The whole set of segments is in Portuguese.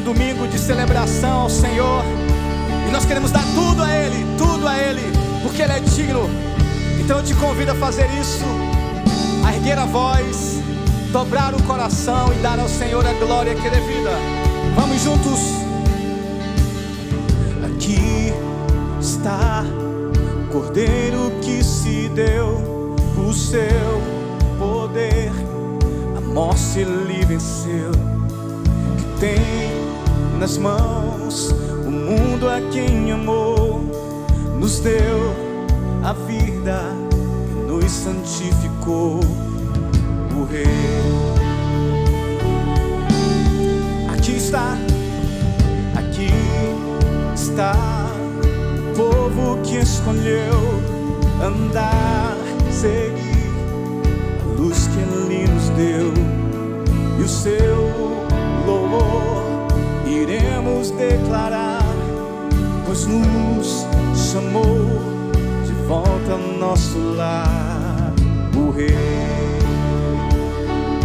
domingo de celebração ao Senhor, e nós queremos dar tudo a Ele, porque Ele é digno. Então eu te convido a fazer isso, a erguer a voz, dobrar o coração e dar ao Senhor a glória que é devida. Vamos juntos. Aqui está o Cordeiro que se deu, o seu poder a morte Ele venceu, que tem nas mãos o mundo a quem amou, nos deu a vida e nos santificou, o Rei. Aqui está o povo que escolheu andar, seguir a luz que Ele nos deu, e o seu louvor iremos declarar, pois nos chamou de volta ao nosso lar, o Rei.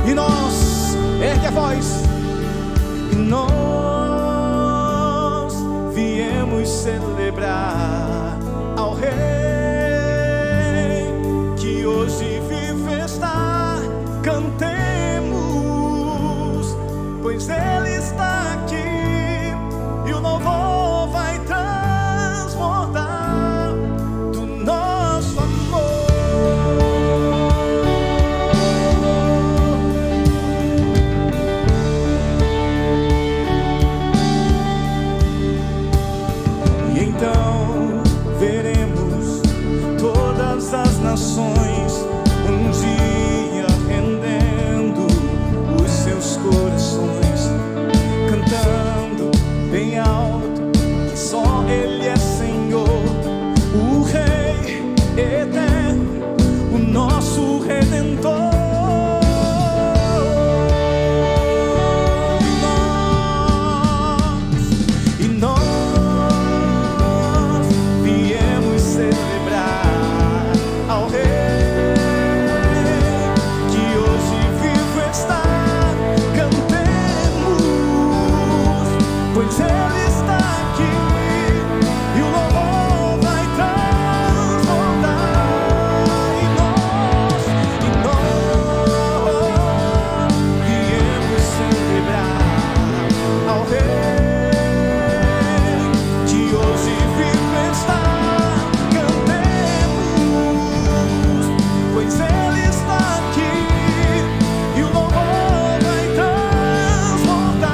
E nós, ergue a voz, e nós viemos celebrar ao Rei que hoje vive está. Cantemos, pois Ele está aqui, e o louvor vai transbordar do nosso amor. E então veremos todas as nações um dia rendendo os seus corações, cantando bem alto que só Ele é Senhor, o Rei eterno, o nosso Redentor. E nós viemos celebrar ao Rei que hoje vivo está. Cantemos, pois Ele está aqui, e o louvor vai transbordar. E nós viemos celebrar ao Rei que hoje vivo está. Cantemos, pois Ele está aqui, e o louvor vai transbordar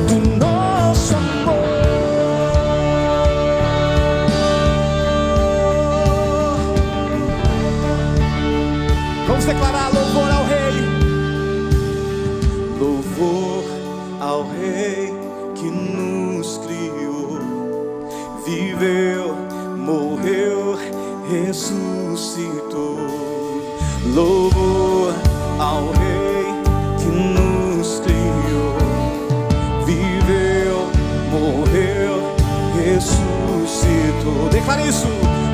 do nosso amor. Vamos declarar louvor ao Rei. Louvor ao Rei que nos criou, viveu, morreu, ressuscitou. Louvor ao Rei que nos criou, viveu, morreu, ressuscitou. Declare isso.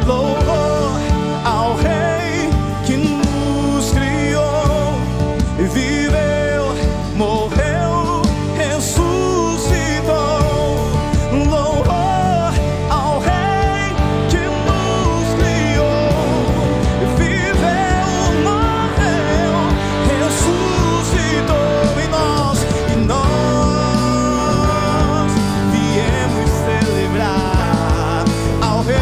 Louvor ao Rei que nos criou, viveu, morreu, ressuscitou. Louvor ao Rei que nos criou, viveu, morreu, ressuscitou. E nós viemos celebrar ao Rei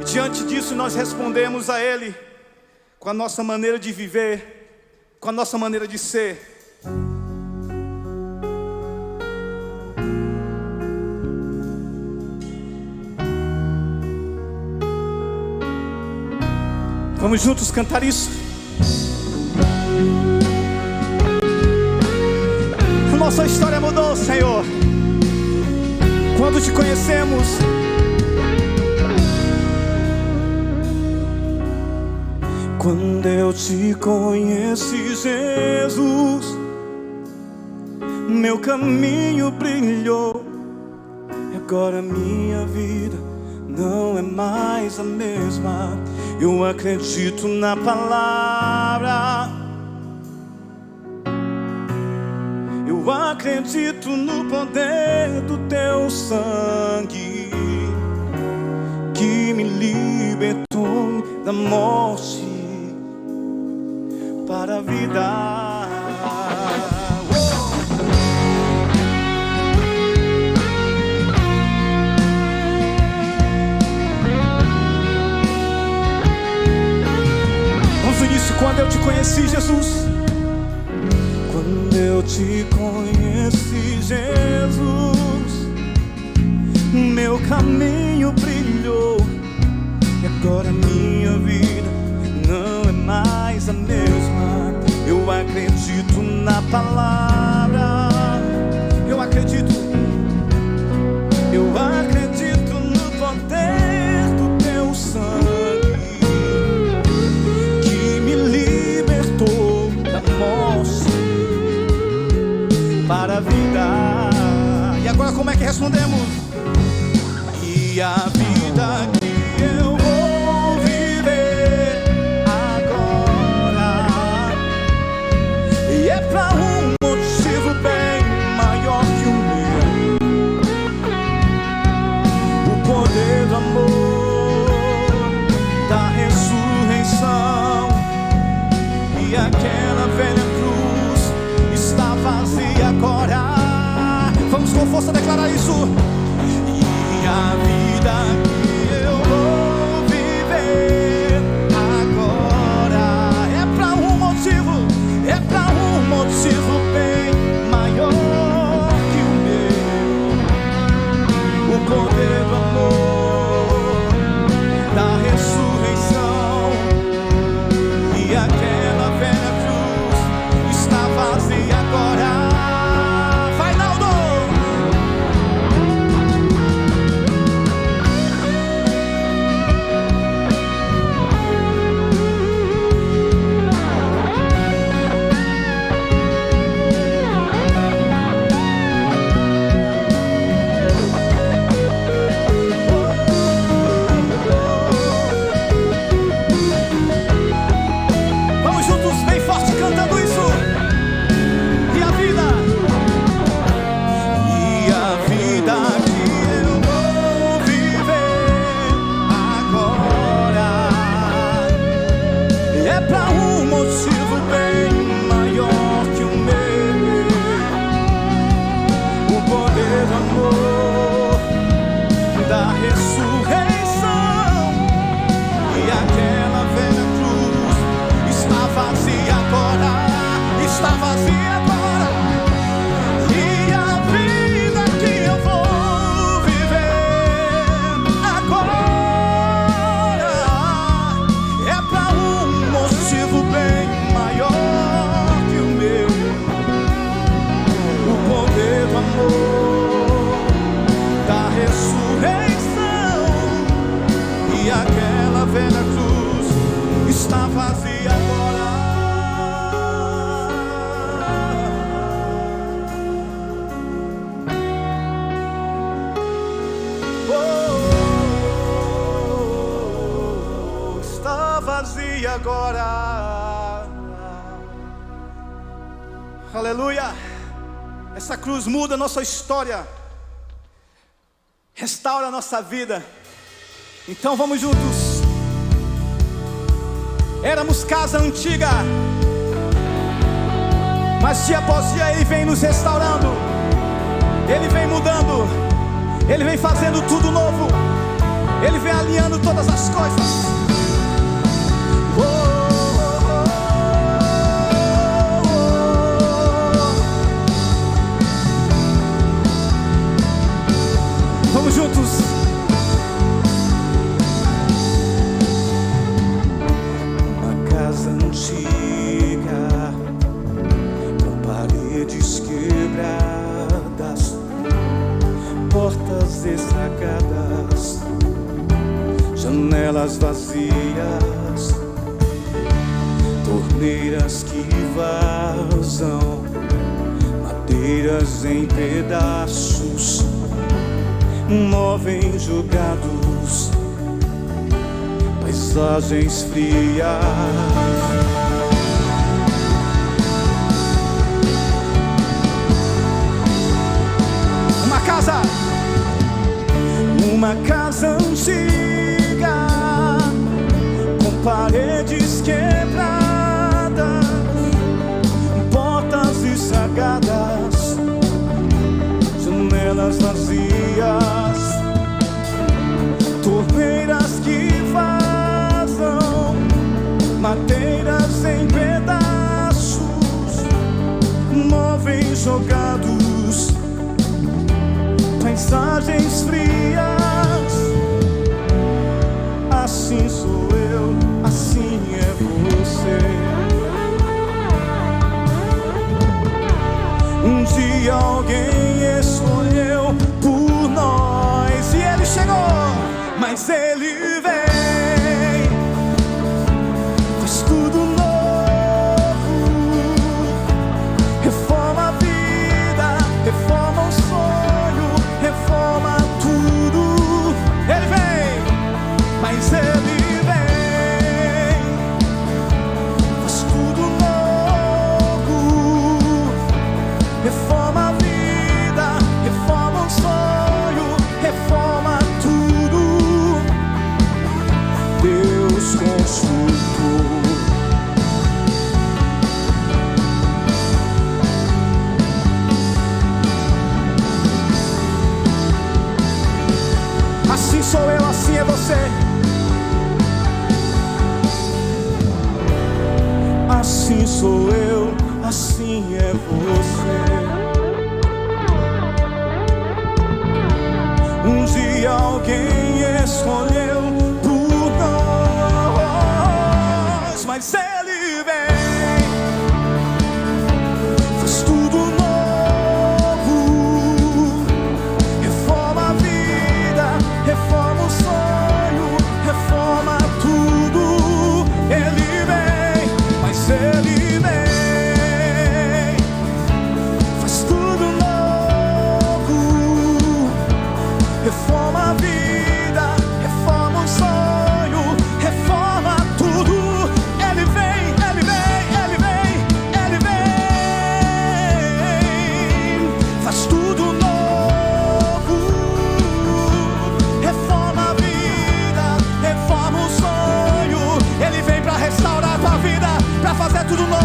E diante disso nós respondemos a Ele com a nossa maneira de viver, com a nossa maneira de ser. Vamos juntos cantar isso? A nossa história mudou, Senhor, quando te conhecemos. Quando eu te conheci, Jesus, meu caminho brilhou. E agora minha vida não é mais a mesma. Eu acredito na palavra, eu acredito no poder do teu sangue, que me libertou da morte para a vida. Quando eu te conheci, Jesus, quando eu te conheci, Jesus, meu caminho brilhou. E agora minha vida não é mais a mesma. Eu acredito na palavra, eu acredito no poder do teu sangue, para a vida. E agora como é que respondemos? E a vida que eu vou viver agora, e é pra um motivo bem maior que o meu, o poder do amor, da ressurreição. E aquela velha cruz está vazia agora. Vamos com força declarar isso. E a vida que eu vou viver agora é pra um motivo bem maior que o meu, o poder do amor, da ressurreição. E aquela velha cruz está vazia agora. Vai, Naldo! Vamos juntos, bem forte, cantando isso. E a vida que eu vou viver agora é pra um motivo bem maior que o meu, o poder do amor, da ressurreição. E aquela velha cruz está vazia agora, está vazia agora. E a vida que eu vou viver agora é pra um motivo bem maior que o meu, o poder do amor, da ressurreição. E aquela velha cruz está vazia agora. Está vazia agora. Aleluia. Essa cruz muda a nossa história, restaura a nossa vida. Então vamos juntos. Éramos casa antiga, mas dia após dia Ele vem nos restaurando, Ele vem mudando, Ele vem fazendo tudo novo. Ele vem alinhando todas as coisas. Vamos juntos. Uma casa antiga, com paredes quebradas, portas estragadas, janelas vazias, torneiras que vazam, madeiras em pedaços, móveis jogados, paisagens frias. Uma casa antiga, com paredes quebradas, portas estragadas, janelas vazias, torneiras que vazam, madeiras em pedaços, móveis jogados, paisagens frias. Assim sou eu, assim é você. Um dia alguém escolheu por nós e ele chegou, mas ele vem, faz tudo novo, reforma a vida, reforma o sonho, reforma tudo. Ele vem, mas ele vem, faz tudo novo, reforma a vida, reforma o sonho, reforma tudo. Deus consultou. Assim sou eu, assim é você. Assim sou eu, assim é você. Um dia alguém escolheu por nós, mas ele vem, faz tudo novo, reforma a vida, reforma o sonho, reforma tudo. Ele vem, mas ele vem, faz tudo novo, reforma a vida, reforma o sonho, reforma tudo. Ele vem, ele vem, ele vem, ele vem, faz tudo novo, reforma a vida, reforma o sonho. Ele vem pra restaurar tua vida, pra fazer tudo novo.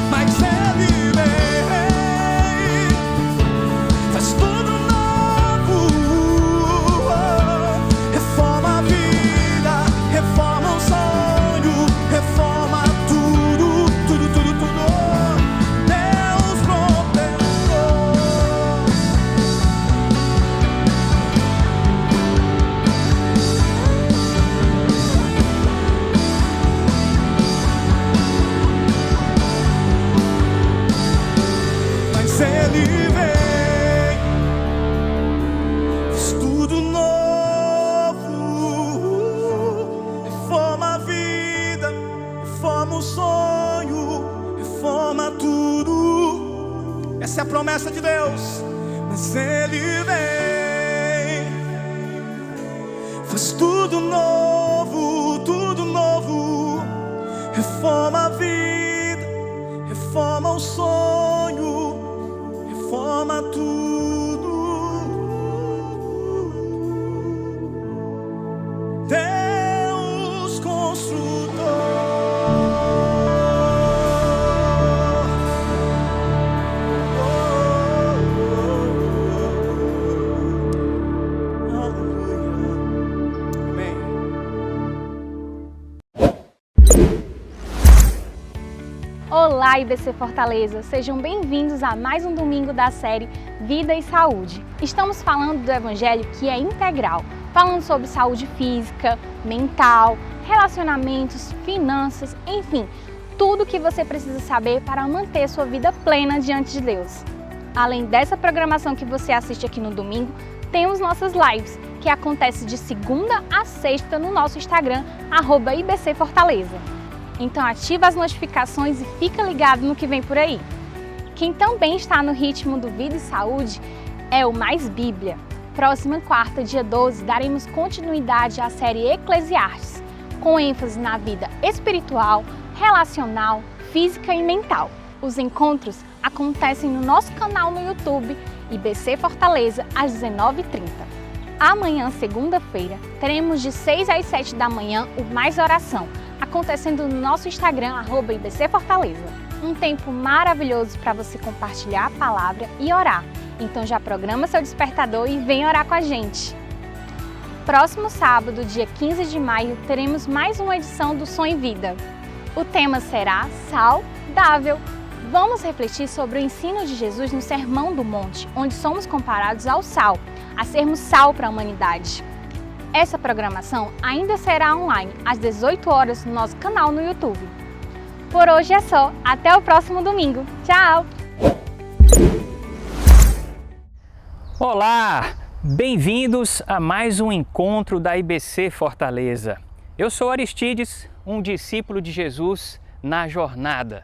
Mas ele vem, faz tudo novo, reforma a vida, reforma o sonho, reforma tudo, tudo, tudo, tudo. Deus prometeu. Mas ele vem, faz tudo novo, reforma a vida, reforma o sonho, reforma tudo. Essa é a promessa de Deus. Mas ele vem, faz tudo novo, reforma a vida, reforma o sonho, reforma tudo. Deus construtor. Aleluia. Olá, IBC Fortaleza! Sejam bem-vindos a mais um domingo da série Vida e Saúde. Estamos falando do Evangelho que é integral, falando sobre saúde física, mental, relacionamentos, finanças, enfim, tudo o que você precisa saber para manter sua vida plena diante de Deus. Além dessa programação que você assiste aqui no domingo, temos nossas lives, que acontecem de segunda a sexta no nosso Instagram, @IBC Fortaleza. Então ativa as notificações e fica ligado no que vem por aí. Quem também está no ritmo do Vida e Saúde é o Mais Bíblia. Próxima quarta, dia 12, daremos continuidade à série Eclesiastes, com ênfase na vida espiritual, relacional, física e mental. Os encontros acontecem no nosso canal no YouTube, IBC Fortaleza, às 19h30. Amanhã, segunda-feira, teremos de 6 às 7 da manhã o Mais Oração, acontecendo no nosso Instagram, @IBC Fortaleza. Um tempo maravilhoso para você compartilhar a palavra e orar. Então já programa seu despertador e vem orar com a gente. Próximo sábado, dia 15 de maio, teremos mais uma edição do Som em Vida. O tema será saudável. Vamos refletir sobre o ensino de Jesus no Sermão do Monte, onde somos comparados ao sal, a sermos sal para a humanidade. Essa programação ainda será online às 18 horas no nosso canal no YouTube. Por hoje é só, até o próximo domingo. Tchau! Olá, bem-vindos a mais um encontro da IBC Fortaleza. Eu sou Aristides, um discípulo de Jesus na jornada,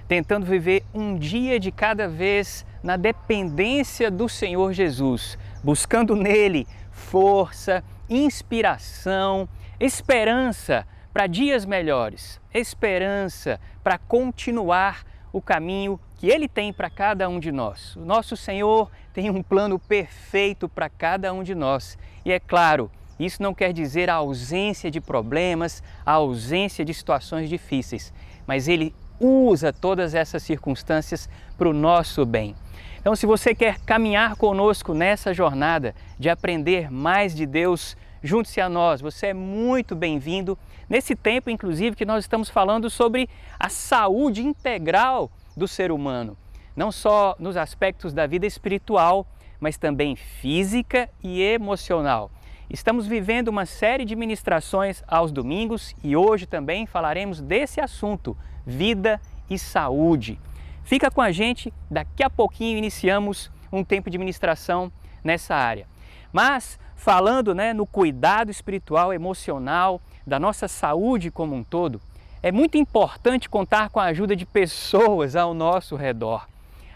tentando viver um dia de cada vez na dependência do Senhor Jesus, buscando nele força, inspiração, esperança para dias melhores, esperança para continuar o caminho que Ele tem para cada um de nós. O nosso Senhor tem um plano perfeito para cada um de nós. E é claro, isso não quer dizer a ausência de problemas, a ausência de situações difíceis, mas Ele usa todas essas circunstâncias para o nosso bem. Então, se você quer caminhar conosco nessa jornada de aprender mais de Deus, junte-se a nós. Você é muito bem-vindo nesse tempo, inclusive, que nós estamos falando sobre a saúde integral do ser humano. Não só nos aspectos da vida espiritual, mas também física e emocional. Estamos vivendo uma série de ministrações aos domingos e hoje também falaremos desse assunto, vida e saúde. Fica com a gente, daqui a pouquinho iniciamos um tempo de ministração nessa área. Mas falando no cuidado espiritual, emocional, da nossa saúde como um todo, é muito importante contar com a ajuda de pessoas ao nosso redor.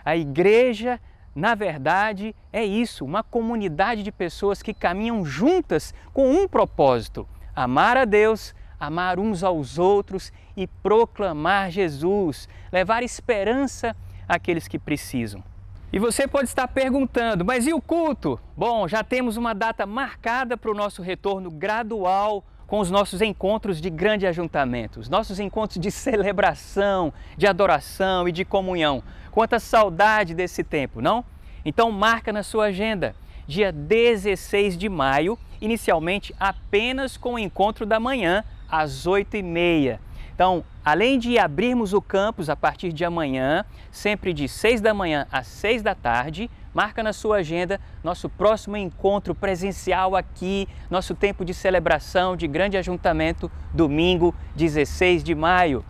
A igreja, na verdade, é isso, uma comunidade de pessoas que caminham juntas com um propósito: amar a Deus, amar uns aos outros e proclamar Jesus, levar esperança àqueles que precisam. E você pode estar perguntando, mas e o culto? Bom, já temos uma data marcada para o nosso retorno gradual com os nossos encontros de grande ajuntamento, os nossos encontros de celebração, de adoração e de comunhão. Quanta saudade desse tempo, não? Então marca na sua agenda, dia 16 de maio, inicialmente apenas com o encontro da manhã, às 8h30. Então, além de abrirmos o campus a partir de amanhã, sempre de 6 da manhã às 6 da tarde, marca na sua agenda nosso próximo encontro presencial aqui, nosso tempo de celebração, de grande ajuntamento, domingo, 16 de maio.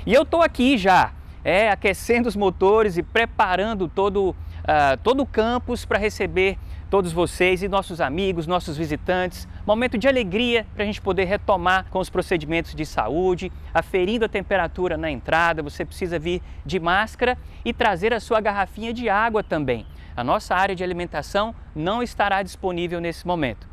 E eu estou aqui já, aquecendo os motores e preparando todo o campus para receber todos vocês e nossos amigos, nossos visitantes. Momento de alegria para a gente poder retomar com os procedimentos de saúde, aferindo a temperatura na entrada. Você precisa vir de máscara e trazer a sua garrafinha de água também. A nossa área de alimentação não estará disponível nesse momento.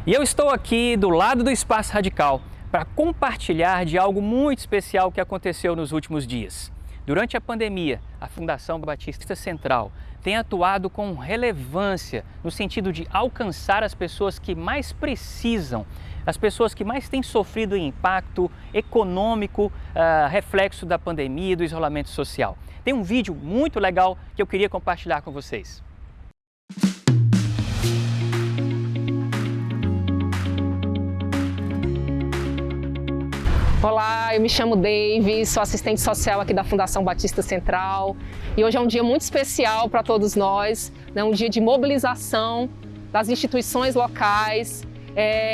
E eu estou aqui do lado do Espaço Radical para compartilhar de algo muito especial que aconteceu nos últimos dias. Durante a pandemia, a Fundação Batista Central tem atuado com relevância no sentido de alcançar as pessoas que mais precisam, as pessoas que mais têm sofrido o impacto econômico, reflexo da pandemia e do isolamento social. Tem um vídeo muito legal que eu queria compartilhar com vocês. Olá, eu me chamo Davis, sou assistente social aqui da Fundação Batista Central e hoje é um dia muito especial para todos nós, né? Um dia de mobilização das instituições locais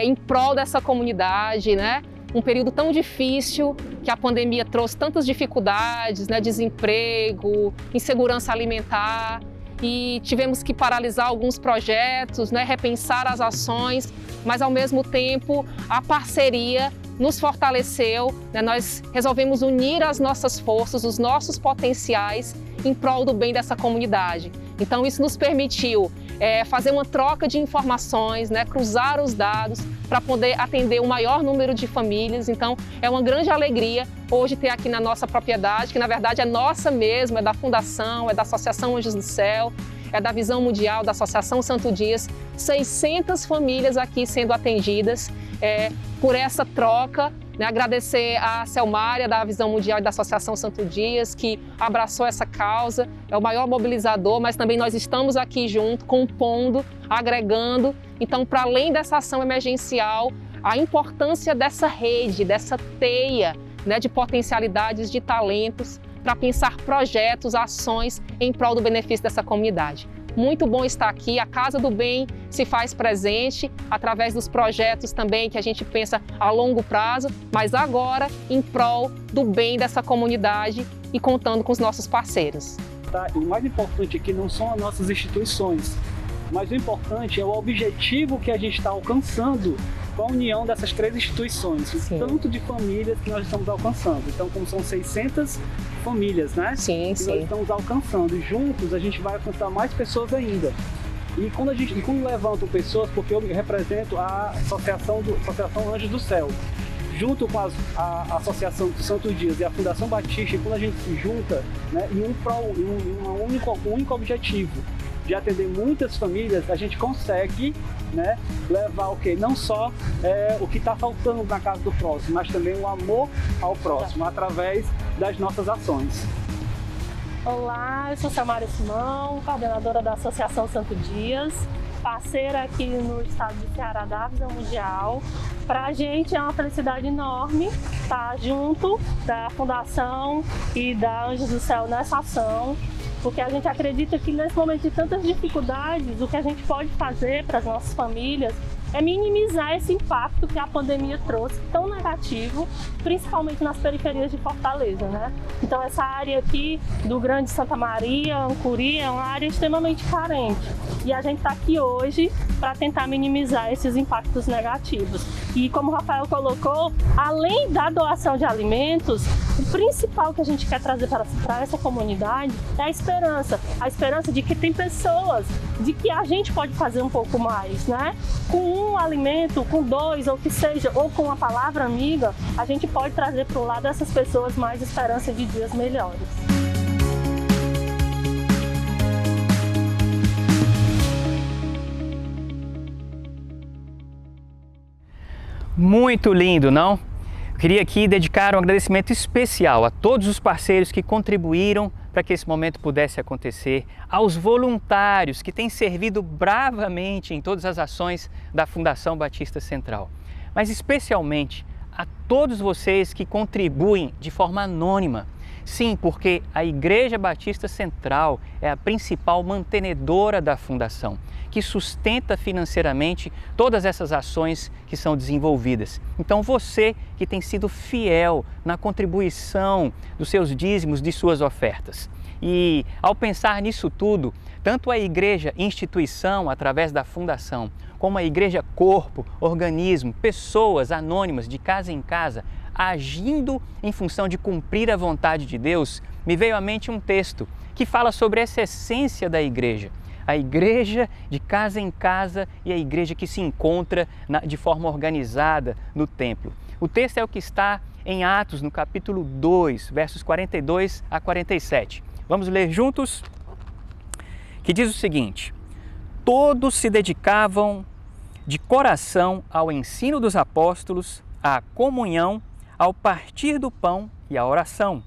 em prol dessa comunidade, né? Um período tão difícil que a pandemia trouxe tantas dificuldades, né? Desemprego, insegurança alimentar e tivemos que paralisar alguns projetos, né? Repensar as ações, mas ao mesmo tempo a parceria nos fortaleceu, né? Nós resolvemos unir as nossas forças, os nossos potenciais em prol do bem dessa comunidade. Então isso nos permitiu fazer uma troca de informações, né? Cruzar os dados para poder atender o maior número de famílias. Então é uma grande alegria hoje ter aqui na nossa propriedade, que na verdade é nossa mesmo, é da Fundação, é da Associação Anjos do Céu, é da Visão Mundial, da Associação Santo Dias, 600 famílias aqui sendo atendidas por essa troca. Né? Agradecer a Selmária, da Visão Mundial e da Associação Santo Dias, que abraçou essa causa, é o maior mobilizador, mas também nós estamos aqui junto, compondo, agregando. Então, para além dessa ação emergencial, a importância dessa rede, dessa teia, né, de potencialidades, de talentos, para pensar projetos, ações em prol do benefício dessa comunidade. Muito bom estar aqui, a Casa do Bem se faz presente através dos projetos também que a gente pensa a longo prazo, mas agora em prol do bem dessa comunidade e contando com os nossos parceiros. O mais importante aqui não são as nossas instituições, mas o importante é o objetivo que a gente está alcançando com a união dessas três instituições, Sim. tanto de famílias que nós estamos alcançando. Então, como são 600 famílias, né? Sim, que nós estamos alcançando. E juntos a gente vai alcançar mais pessoas ainda. E quando levantam pessoas, porque eu represento a Associação Anjos do Céu, junto com a Associação do Santo Dias e a Fundação Batista, e quando a gente se junta, né, em um único objetivo, de atender muitas famílias, a gente consegue, né, levar o quê? Não só o que está faltando na casa do próximo, mas também o amor ao próximo, através das nossas ações. Olá, eu sou Selmária Simão, coordenadora da Associação Santo Dias, parceira aqui no estado de Ceará da Visão Mundial. Para a gente é uma felicidade enorme estar junto da Fundação e da Anjos do Céu nessa ação, porque a gente acredita que nesse momento de tantas dificuldades, o que a gente pode fazer para as nossas famílias é minimizar esse impacto que a pandemia trouxe tão negativo, principalmente nas periferias de Fortaleza, né? Então essa área aqui do Grande Santa Maria, Ancuri, é uma área extremamente carente. E a gente está aqui hoje para tentar minimizar esses impactos negativos. E como o Rafael colocou, além da doação de alimentos, o principal que a gente quer trazer para essa comunidade é a esperança de que tem pessoas, de que a gente pode fazer um pouco mais, né? Com um alimento, com dois, ou que seja, ou com uma palavra amiga, a gente pode trazer para o lado dessas pessoas mais esperança de dias melhores. Muito lindo, não? Eu queria aqui dedicar um agradecimento especial a todos os parceiros que contribuíram para que esse momento pudesse acontecer, aos voluntários que têm servido bravamente em todas as ações da Fundação Batista Central, mas especialmente a todos vocês que contribuem de forma anônima. Sim, porque a Igreja Batista Central é a principal mantenedora da Fundação, que sustenta financeiramente todas essas ações que são desenvolvidas. Então você que tem sido fiel na contribuição dos seus dízimos, de suas ofertas. E ao pensar nisso tudo, tanto a Igreja Instituição, através da Fundação, como a Igreja Corpo, organismo, pessoas anônimas de casa em casa, agindo em função de cumprir a vontade de Deus, me veio à mente um texto que fala sobre essa essência da igreja. A igreja de casa em casa e a igreja que se encontra de forma organizada no templo. O texto é o que está em Atos, no capítulo 2, versos 42 a 47. Vamos ler juntos? Que diz o seguinte: todos se dedicavam de coração ao ensino dos apóstolos, à comunhão, ao partir do pão e à oração.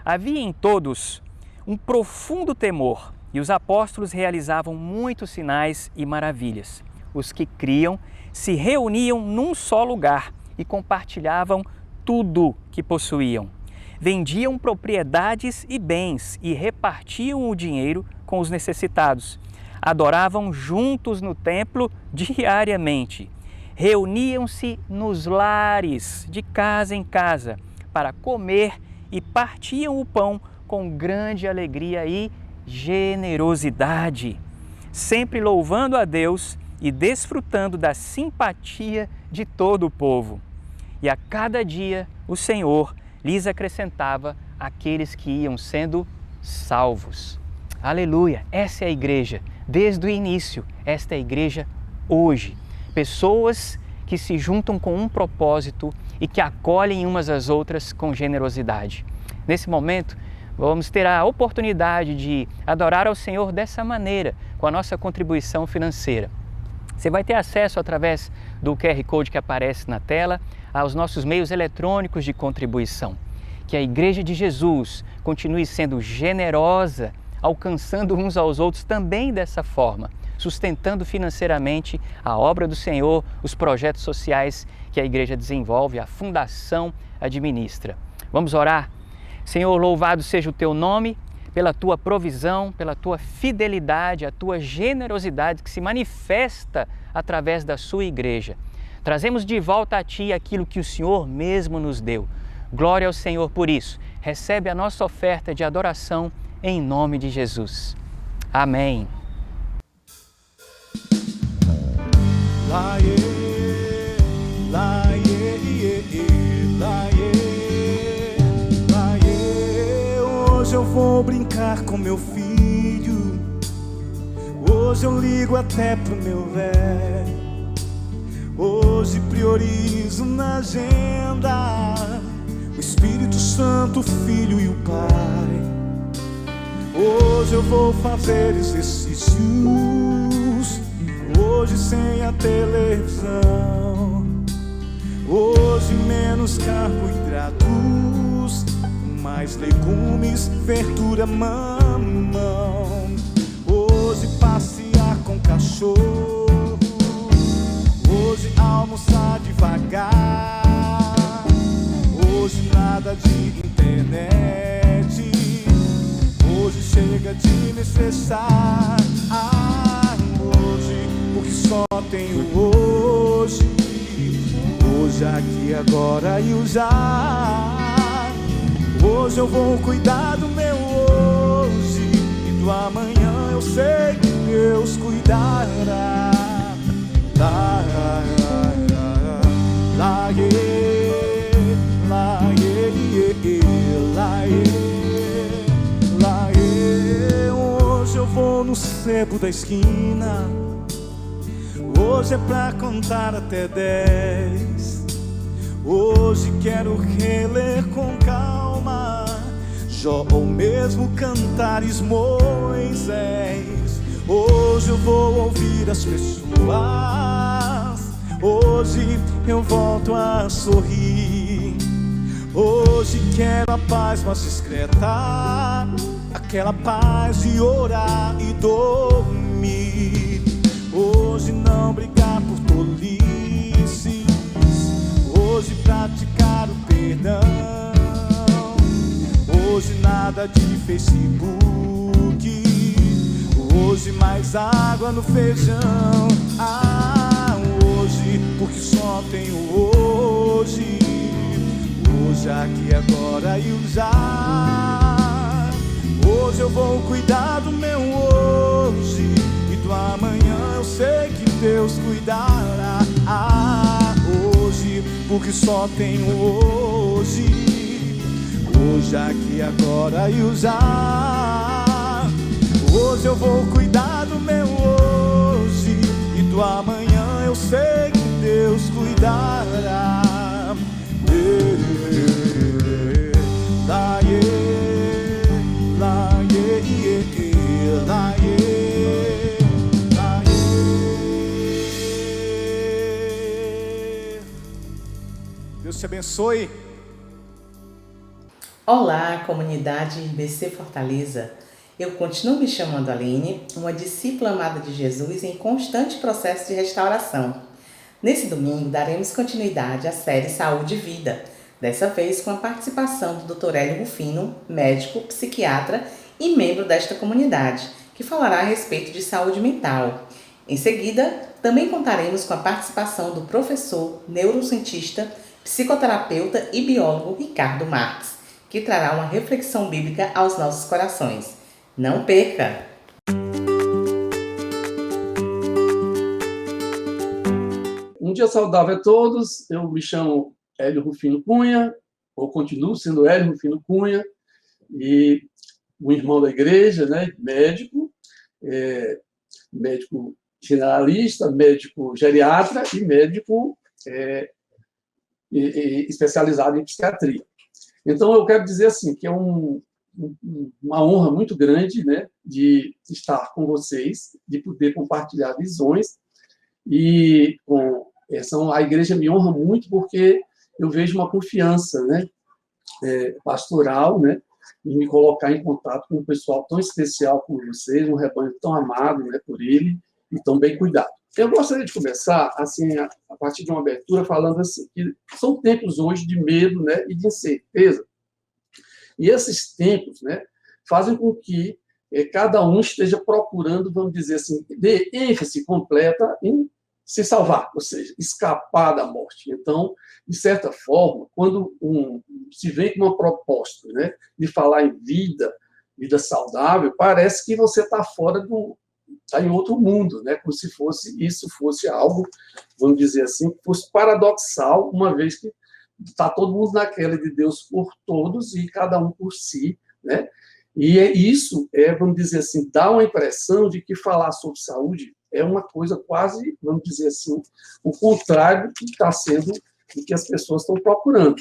Havia em todos um profundo temor e os apóstolos realizavam muitos sinais e maravilhas. Os que criam se reuniam num só lugar e compartilhavam tudo que possuíam. Vendiam propriedades e bens e repartiam o dinheiro com os necessitados. Adoravam juntos no templo diariamente. Reuniam-se nos lares, de casa em casa, para comer e partiam o pão com grande alegria e generosidade, sempre louvando a Deus e desfrutando da simpatia de todo o povo. E a cada dia o Senhor lhes acrescentava aqueles que iam sendo salvos. Aleluia! Essa é a igreja, desde o início, esta é a igreja hoje. Pessoas que se juntam com um propósito e que acolhem umas às outras com generosidade. Nesse momento, vamos ter a oportunidade de adorar ao Senhor dessa maneira, com a nossa contribuição financeira. Você vai ter acesso através do QR Code que aparece na tela aos nossos meios eletrônicos de contribuição. Que a Igreja de Jesus continue sendo generosa, alcançando uns aos outros também dessa forma, sustentando financeiramente a obra do Senhor, os projetos sociais que a Igreja desenvolve, a Fundação administra. Vamos orar? Senhor, louvado seja o Teu nome, pela Tua provisão, pela Tua fidelidade, a Tua generosidade que se manifesta através da Sua Igreja. Trazemos de volta a Ti aquilo que o Senhor mesmo nos deu. Glória ao Senhor por isso. Recebe a nossa oferta de adoração em nome de Jesus. Amém. Hoje eu vou brincar com meu filho. Hoje eu ligo até pro meu velho. Hoje priorizo na agenda o Espírito Santo, o Filho e o Pai. Hoje eu vou fazer exercícios, hoje sem a televisão. Hoje menos carboidratos, mais legumes, verdura, mamão. Hoje passear com cachorro, hoje almoçar devagar. Hoje nada de internet, hoje chega de me estressar. Hoje, porque só tenho hoje. Hoje, aqui, agora e o já. Hoje eu vou cuidar do meu hoje, e do amanhã eu sei que Deus cuidará. Hoje eu vou no sebo da esquina. Hoje é pra contar até 10. Hoje quero reler com calma Jó ou mesmo Cantares, Moisés. Hoje eu vou ouvir as pessoas. Hoje eu volto a sorrir. Hoje quero a paz mais discreta, aquela paz de orar e dormir. Hoje não brigar por tolices, hoje praticar o perdão. Hoje nada de Facebook, hoje mais água no feijão. Hoje, porque só tenho hoje. Hoje, aqui, agora e o já. Hoje eu vou cuidar do meu hoje, e do amanhã eu sei que Deus cuidará. Hoje, porque só tenho hoje. Hoje, aqui, agora e o já. Hoje eu vou cuidar do meu hoje, e do amanhã eu sei que Deus cuidará. Deus te abençoe. Olá, comunidade IBC Fortaleza. Eu continuo me chamando Aline, uma discípula amada de Jesus em constante processo de restauração. Nesse domingo daremos continuidade à série Saúde e Vida, Dessa vez com a participação do Dr. Hélio Rufino, médico, psiquiatra e membro desta comunidade, que falará a respeito de saúde mental. Em seguida, também contaremos com a participação do professor, neurocientista, psicoterapeuta e biólogo Ricardo Marques, que trará uma reflexão bíblica aos nossos corações. Não perca! Um dia saudável a todos. Eu me chamo Hélio Rufino Cunha, ou continuo sendo Hélio Rufino Cunha, e um irmão da igreja, né, médico, médico generalista, médico geriatra e médico especializado em psiquiatria. Então, eu quero dizer assim que é uma honra muito grande, né, de estar com vocês, de poder compartilhar visões, e a igreja me honra muito porque eu vejo uma confiança, né, pastoral, né, em me colocar em contato com um pessoal tão especial como vocês, um rebanho tão amado, né, por ele e tão bem cuidado. Eu gostaria de começar assim a partir de uma abertura falando assim que são tempos hoje de medo, né, e de incerteza. E esses tempos, né, fazem com que cada um esteja procurando, vamos dizer assim, de ênfase completa em se salvar, ou seja, escapar da morte. Então, de certa forma, quando se vem com uma proposta, né, de falar em vida saudável, parece que você está fora está em outro mundo, né, como se isso fosse algo, vamos dizer assim, que fosse paradoxal, uma vez que está todo mundo naquela de Deus por todos e cada um por si, né? E isso vamos dizer assim, dá uma impressão de que falar sobre saúde é uma coisa quase, vamos dizer assim, o contrário do que está sendo, do que as pessoas estão procurando.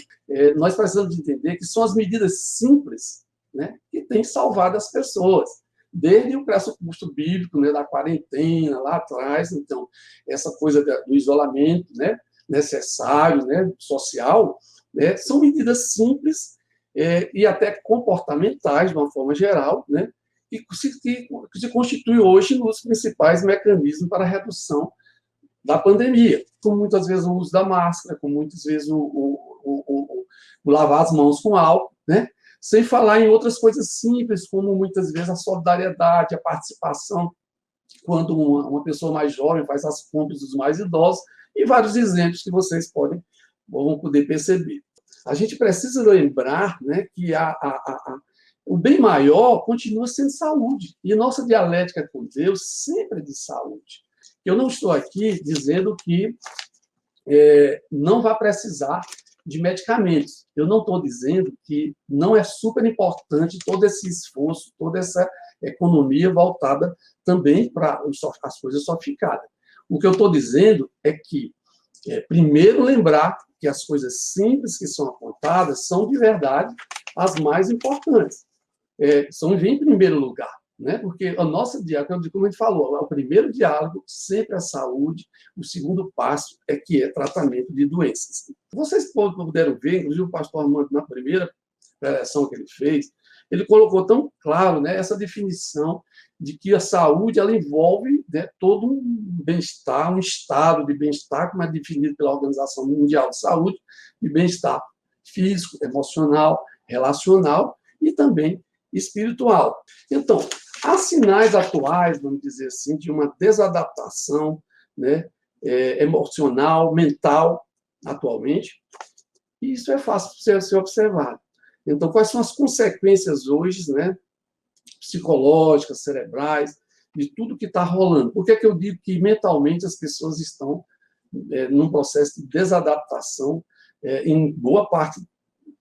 Nós precisamos entender que são as medidas simples, né, que têm salvado as pessoas, desde o pressuposto bíblico, né, da quarentena, lá atrás. Então, essa coisa do isolamento, né, necessário, né, social, né, são medidas simples e até comportamentais, de uma forma geral, né, que se constitui hoje nos principais mecanismos para a redução da pandemia, como muitas vezes o uso da máscara, como muitas vezes o lavar as mãos com álcool, né? Sem falar em outras coisas simples, como muitas vezes a solidariedade, a participação, quando uma pessoa mais jovem faz as compras dos mais idosos, e vários exemplos que vocês vão poder perceber. A gente precisa lembrar, né, que o bem maior continua sendo saúde. E nossa dialética com Deus sempre é de saúde. Eu não estou aqui dizendo que não vai precisar de medicamentos. Eu não estou dizendo que não é super importante todo esse esforço, toda essa economia voltada também para as coisas sofisticadas. O que eu estou dizendo é que, primeiro, lembrar que as coisas simples que são apontadas são, de verdade, as mais importantes. Vem em primeiro lugar, né? Porque a nossa diálogo, como a gente falou, o primeiro diálogo sempre é a saúde, o segundo passo é tratamento de doenças. Vocês puderam ver, inclusive o pastor Armando, na primeira preleção que ele fez, ele colocou tão claro, né, essa definição de que a saúde ela envolve, né, todo um bem-estar, um estado de bem-estar, como é definido pela Organização Mundial de Saúde, de bem-estar físico, emocional, relacional e também espiritual. Então, há sinais atuais, vamos dizer assim, de uma desadaptação, né, emocional, mental, atualmente, e isso é fácil de ser observado. Então, quais são as consequências hoje, né, psicológicas, cerebrais, de tudo que está rolando? Por que é que eu digo que mentalmente as pessoas estão num processo de desadaptação em boa parte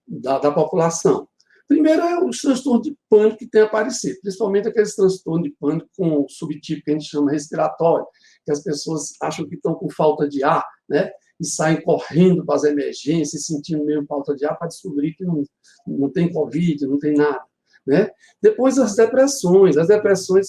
da população? Primeiro é os transtornos de pânico que têm aparecido, principalmente aqueles transtornos de pânico com subtipo que a gente chama respiratório, que as pessoas acham que estão com falta de ar, né? E saem correndo para as emergências, sentindo meio falta de ar, para descobrir que não tem Covid, não tem nada, né? Depois as depressões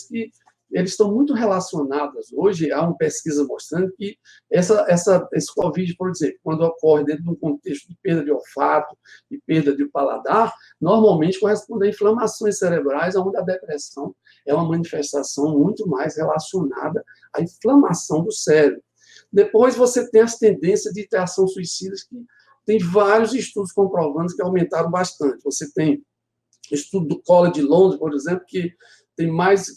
que eles estão muito relacionadas. Hoje há uma pesquisa mostrando que esse Covid, por exemplo, quando ocorre dentro de um contexto de perda de olfato e perda de paladar, normalmente corresponde a inflamações cerebrais, onde a depressão é uma manifestação muito mais relacionada à inflamação do cérebro. Depois você tem as tendências de ideação suicidas que tem vários estudos comprovando que aumentaram bastante. Você tem estudo do College de Londres, por exemplo, que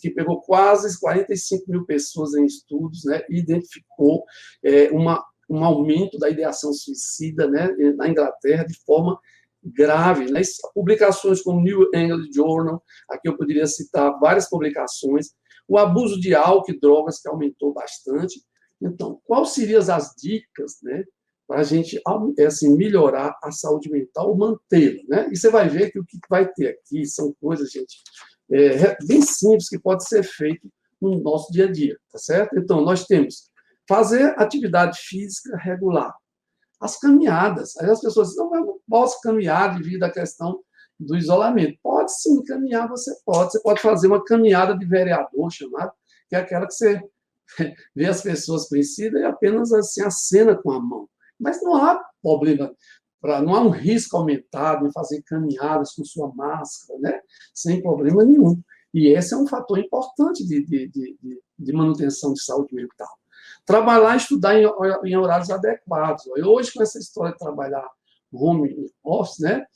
que pegou quase 45 mil pessoas em estudos, né, e identificou um aumento da ideação suicida, né, na Inglaterra de forma grave. Né? Publicações como New England Journal, aqui eu poderia citar várias publicações, o abuso de álcool e drogas, que aumentou bastante. Então, quais seriam as dicas, né, para a gente assim, melhorar a saúde mental ou mantê-la? Né? E você vai ver que o que vai ter aqui são coisas, gente, bem simples, que pode ser feito no nosso dia a dia, tá certo? Então, nós temos fazer atividade física regular. As caminhadas. Aí as pessoas dizem, não, eu não posso caminhar devido à questão do isolamento. Pode sim, caminhar você pode. Você pode fazer uma caminhada de vereador, chamada, que é aquela que você vê as pessoas conhecidas e apenas assim acena com a mão. Mas não há problema, não há um risco aumentado em fazer caminhadas com sua máscara, né? Sem problema nenhum. E esse é um fator importante de manutenção de saúde mental. Trabalhar e estudar em horários adequados. Hoje, com essa história de trabalhar home office, né,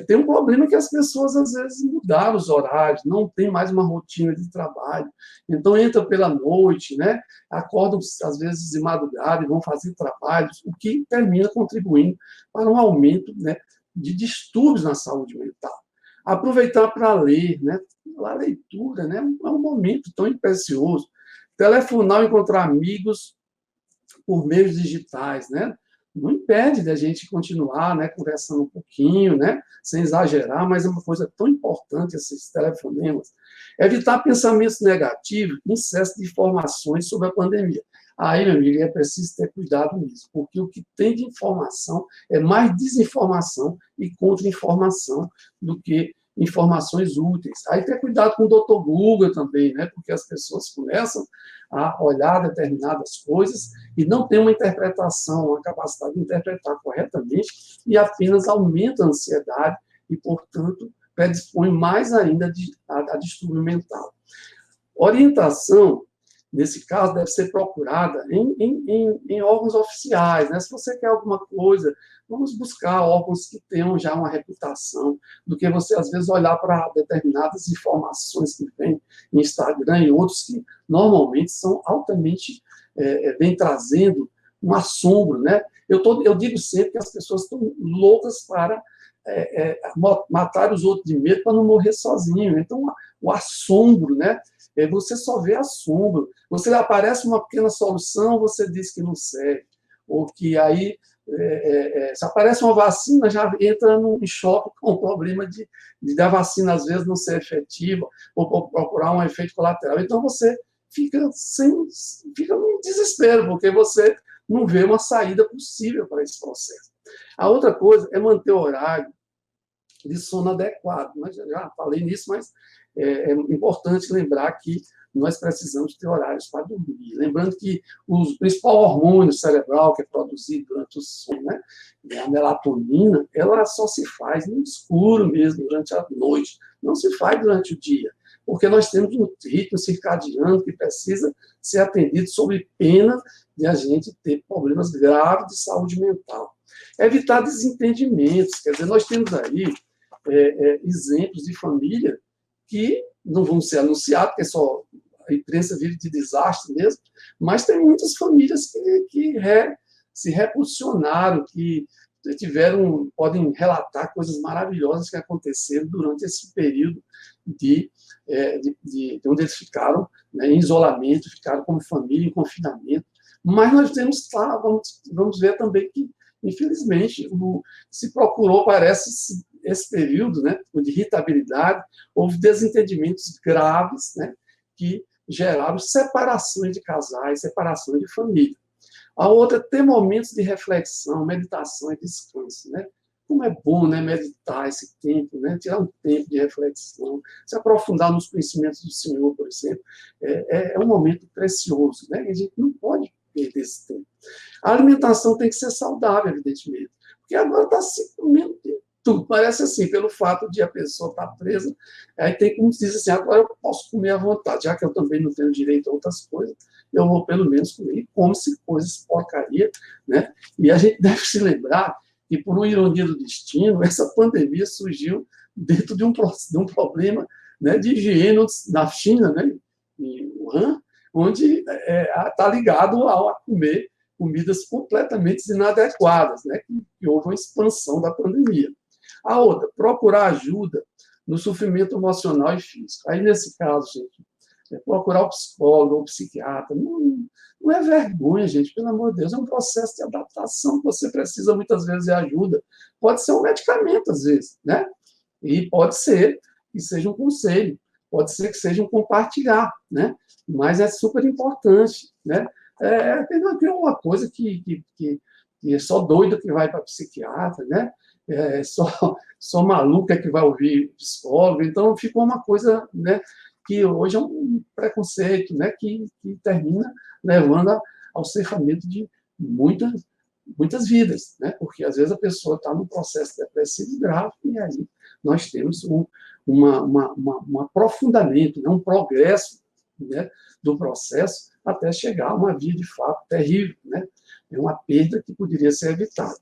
tem um problema que as pessoas, às vezes, mudaram os horários, não tem mais uma rotina de trabalho. Então, entra pela noite, né, acordam, às vezes, de madrugada e vão fazer trabalhos, o que termina contribuindo para um aumento, né, de distúrbios na saúde mental. Aproveitar para ler, né, a leitura, né, é um momento tão precioso. Telefonar, encontrar amigos por meios digitais, né? Não impede da gente continuar, né, conversando um pouquinho, né, sem exagerar, mas é uma coisa tão importante esses telefonemas. Evitar pensamentos negativos, excesso de informações sobre a pandemia. Aí, meu amigo, é preciso ter cuidado nisso, porque o que tem de informação é mais desinformação e contra-informação do que informações úteis. Aí ter cuidado com o Dr. Google também, né? Porque as pessoas começam a olhar determinadas coisas e não tem uma interpretação, uma capacidade de interpretar corretamente e apenas aumenta a ansiedade e, portanto, predispõe mais ainda a distúrbio mental. Orientação, nesse caso, deve ser procurada em órgãos oficiais, né? Se você quer alguma coisa, vamos buscar órgãos que tenham já uma reputação, do que você, às vezes, olhar para determinadas informações que vêm em Instagram e outros que, normalmente, são altamente, vêm trazendo um assombro, né? Eu digo sempre que as pessoas estão loucas para matar os outros de medo para não morrer sozinho. Então, o assombro, né? Você só vê assombro. Você aparece uma pequena solução, você diz que não serve. Ou que aí, se aparece uma vacina, já entra em choque com o problema da vacina, às vezes, não ser efetiva, ou procurar um efeito colateral. Então, você fica num desespero, porque você não vê uma saída possível para esse processo. A outra coisa é manter o horário de sono adequado. Mas já falei nisso, mas é importante lembrar que nós precisamos ter horários para dormir. Lembrando que o principal hormônio cerebral que é produzido durante o sono, né, a melatonina, ela só se faz no escuro mesmo, durante a noite. Não se faz durante o dia, porque nós temos um ritmo circadiano que precisa ser atendido sob pena de a gente ter problemas graves de saúde mental. Evitar desentendimentos. Quer dizer, nós temos aí exemplos de família que não vão ser anunciados, porque só a imprensa vive de desastre mesmo, mas tem muitas famílias que se repulsionaram, que podem relatar coisas maravilhosas que aconteceram durante esse período de onde eles ficaram, né, em isolamento, ficaram como família em confinamento. Mas nós temos, vamos ver também que, infelizmente, se procurou, parece, esse período, né, de irritabilidade, houve desentendimentos graves, né, que geraram separações de casais, separações de família. A outra é ter momentos de reflexão, meditação e descanso, né? Como é bom, né, meditar esse tempo, né, tirar um tempo de reflexão, se aprofundar nos conhecimentos do Senhor, por exemplo, é um momento precioso, né? E a gente não pode perder esse tempo. A alimentação tem que ser saudável, evidentemente, porque agora está se comendo tudo. Parece assim, pelo fato de a pessoa estar presa, aí tem como dizer assim, agora eu posso comer à vontade, já que eu também não tenho direito a outras coisas, eu vou pelo menos comer, e come-se coisas porcaria, né? E a gente deve se lembrar que, por uma ironia do destino, essa pandemia surgiu dentro de um problema, né, de higiene na China, né, em Wuhan, onde está ligado a comer comidas completamente inadequadas, né, que houve uma expansão da pandemia. A outra, procurar ajuda no sofrimento emocional e físico. Aí, nesse caso, gente, procurar o psicólogo ou o psiquiatra não é vergonha, gente, pelo amor de Deus, é um processo de adaptação que você precisa muitas vezes de ajuda. Pode ser um medicamento, às vezes, né? E pode ser que seja um conselho, pode ser que seja um compartilhar, né? Mas é super importante, né? Tem uma coisa que é só doido que vai para psiquiatra, né? Só maluca que vai ouvir psicólogo. Então, ficou uma coisa, né, que hoje é um preconceito, né, que termina levando ao ceifamento de muitas vidas, né? Porque às vezes a pessoa está num processo depressivo grave e aí nós temos um aprofundamento, né? Um progresso, né, do processo até chegar a uma via de fato terrível, né? É uma perda que poderia ser evitada.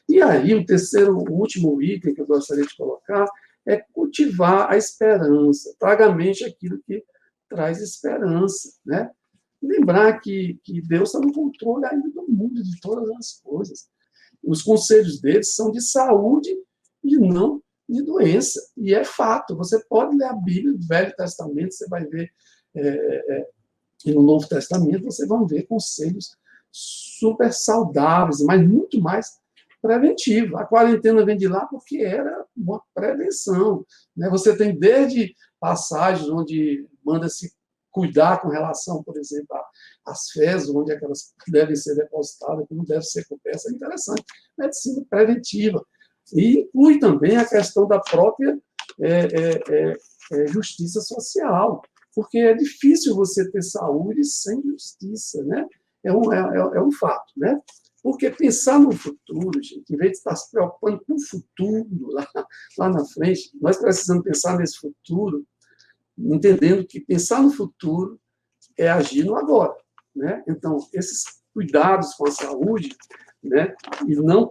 E aí o último item que eu gostaria de colocar é cultivar a esperança, traga à mente aquilo que traz esperança, né? Lembrar que Deus está no controle ainda do mundo, de todas as coisas. Os conselhos deles são de saúde e não de doença. E é fato, você pode ler a Bíblia, no Velho Testamento, você vai ver, e no Novo Testamento, você vai ver conselhos super saudáveis, mas muito mais preventiva. A quarentena vem de lá porque era uma prevenção, né? Você tem desde passagens onde manda-se cuidar com relação, por exemplo, às fezes, onde é que elas devem ser depositadas, como deve ser coberta. É interessante. Medicina preventiva. E inclui também a questão da própria justiça social, porque é difícil você ter saúde sem justiça, né? É um fato, né? Porque pensar no futuro, gente, em vez de estar se preocupando com o futuro lá na frente, nós precisamos pensar nesse futuro, entendendo que pensar no futuro é agir no agora, né? Então, esses cuidados com a saúde, né, e não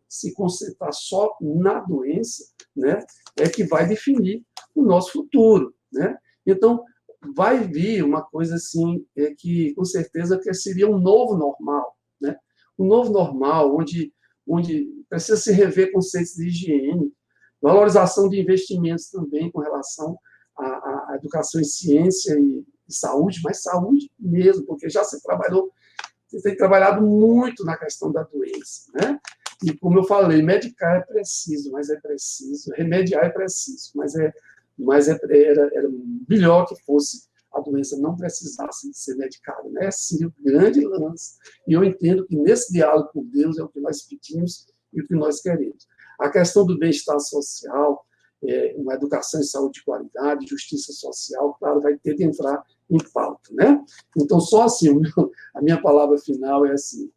se concentrar só na doença, né, é que vai definir o nosso futuro, né? Então, vai vir uma coisa assim, que com certeza que seria um novo normal, né? Um novo normal, onde precisa se rever conceitos de higiene, valorização de investimentos também com relação à educação em ciência e saúde, mas saúde mesmo, porque já se tem trabalhado muito na questão da doença, né? E como eu falei, medicar é preciso, remediar é preciso, mas era melhor que fosse a doença não precisasse de ser medicada, né? Seria o grande lance. E eu entendo que nesse diálogo com Deus é o que nós pedimos e o que nós queremos. A questão do bem-estar social, uma educação em saúde de qualidade, justiça social, claro, vai ter que entrar em pauta, né? Então, só assim, a minha palavra final é assim,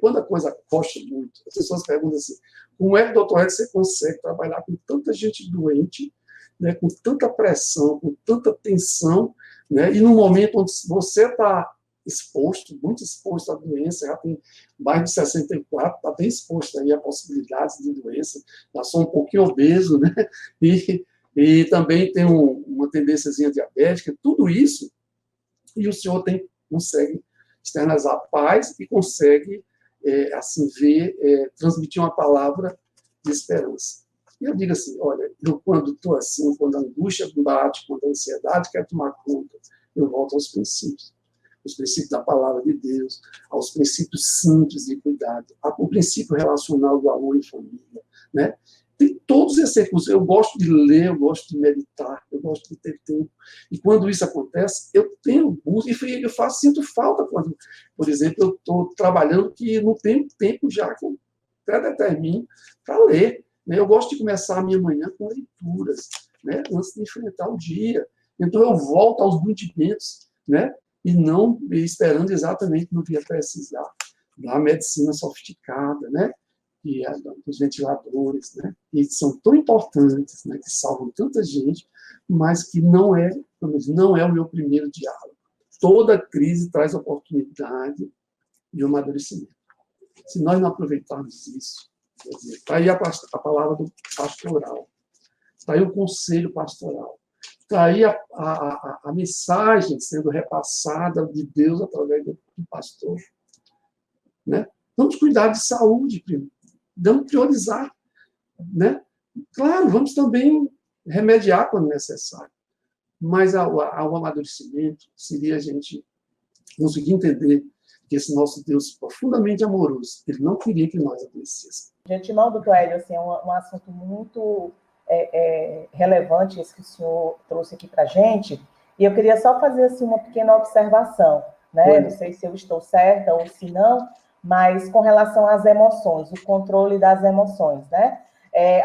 quando a coisa costa muito, as pessoas perguntam assim, como é que, doutor Ed, você consegue trabalhar com tanta gente doente, né, com tanta pressão, com tanta tensão, né, e no momento onde você está exposto, muito exposto à doença, já tem mais de 64, está bem exposto aí a possibilidades de doença, já sou um pouquinho obeso, né, e também tem uma tendênciazinha diabética, tudo isso, e o senhor consegue externalizar paz e consegue, assim, transmitir uma palavra de esperança. E eu digo assim, olha, eu quando estou assim, quando a angústia bate, quando a ansiedade quer tomar conta, eu volto aos princípios da palavra de Deus, aos princípios simples de cuidado, o princípio relacional do amor em família, né? Tem todos esses recursos. Eu gosto de ler, eu gosto de meditar, eu gosto de ter tempo. E quando isso acontece, eu tenho busca e sinto falta quando, por exemplo, eu estou trabalhando que não tenho tempo já que eu predetermino para ler. Eu gosto de começar a minha manhã com leituras, né, antes de enfrentar o dia. Então, eu volto aos rudimentos, né, e não esperando exatamente no dia precisar da medicina sofisticada, né, e dos ventiladores, né, que são tão importantes, né, que salvam tanta gente, mas que não é o meu primeiro diálogo. Toda crise traz oportunidade de amadurecimento. Se nós não aproveitarmos isso, Está aí a palavra do pastoral, está aí o conselho pastoral, está aí a mensagem sendo repassada de Deus através do pastor. Né? Vamos cuidar de saúde, vamos priorizar. Né? Claro, vamos também remediar quando necessário, mas ao amadurecimento seria a gente conseguir entender que esse nosso Deus profundamente amoroso, ele não queria que nós adoecêssemos. De antemão, doutor Hélio, assim, é um assunto muito relevante esse que o senhor trouxe aqui para a gente, e eu queria só fazer assim, uma pequena observação, né? Não sei se eu estou certa ou se não, mas com relação às emoções, o controle das emoções, né?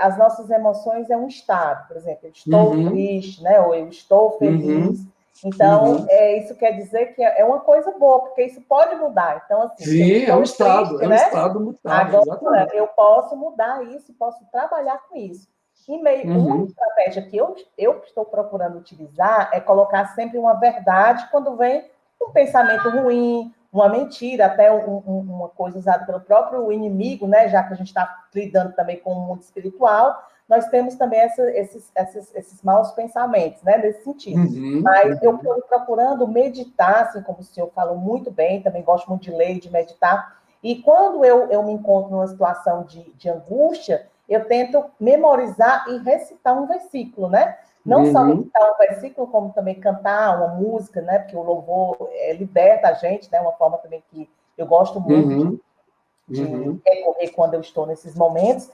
As nossas emoções é um estado, por exemplo, eu estou triste, né? Ou eu estou feliz. Então, isso quer dizer que é uma coisa boa, porque isso pode mudar. Então, assim, sim, é um estado, triste, é um estado mutável. Agora, exatamente. Eu posso mudar isso, posso trabalhar com isso. E meio, uma estratégia que eu estou procurando utilizar é colocar sempre uma verdade quando vem um pensamento ruim, uma mentira, até uma coisa usada pelo próprio inimigo, né? Já que a gente está lidando também com o mundo espiritual, nós temos também esses maus pensamentos, né? Nesse sentido. Mas eu estou procurando meditar, assim como o senhor falou muito bem, também gosto muito de ler e de meditar. E quando eu me encontro numa situação de angústia, eu tento memorizar e recitar um versículo, né? Não só recitar um versículo, como também cantar uma música, né? Porque o louvor liberta a gente, né? Uma forma também que eu gosto muito de recorrer quando eu estou nesses momentos.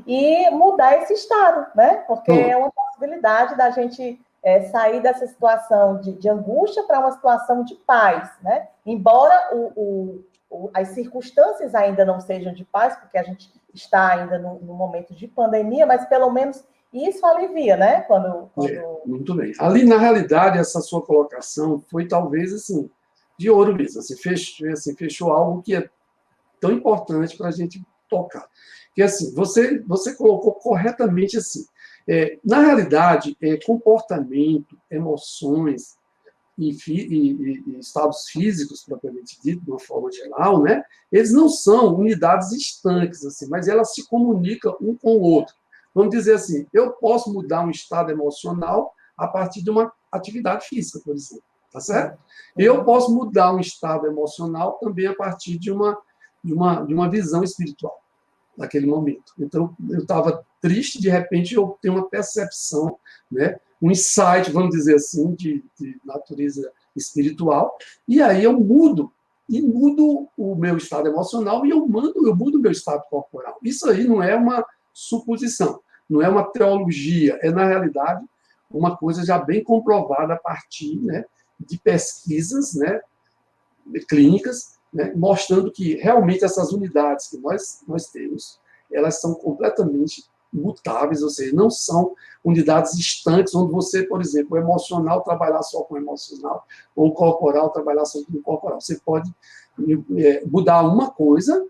E mudar esse estado, né? Porque é uma possibilidade da gente sair dessa situação de angústia para uma situação de paz, né? Embora as circunstâncias ainda não sejam de paz, porque a gente está ainda no momento de pandemia, mas pelo menos isso alivia, né? Muito bem. Ali, na realidade, essa sua colocação foi talvez assim, de ouro mesmo. Assim, fechou algo que é tão importante para a gente tocar. Que assim, você colocou corretamente assim. Na realidade, comportamento, emoções e estados físicos, propriamente dito, de uma forma geral, né, eles não são unidades estanques, assim, mas elas se comunicam um com o outro. Vamos dizer assim, eu posso mudar um estado emocional a partir de uma atividade física, por exemplo, tá certo? Eu posso mudar um estado emocional também a partir de uma visão espiritual naquele momento. Então, eu estava triste, de repente eu tenho uma percepção, né, um insight, vamos dizer assim, de natureza espiritual, e aí eu mudo o meu estado emocional e eu mudo o meu estado corporal. Isso aí não é uma suposição, não é uma teologia, é, na realidade, uma coisa já bem comprovada a partir, né, de pesquisas, né, clínicas, né, mostrando que realmente essas unidades que nós temos, elas são completamente mutáveis, ou seja, não são unidades estanques, onde você, por exemplo, o emocional trabalhar só com o emocional, ou o corporal trabalhar só com o corporal. Você pode mudar uma coisa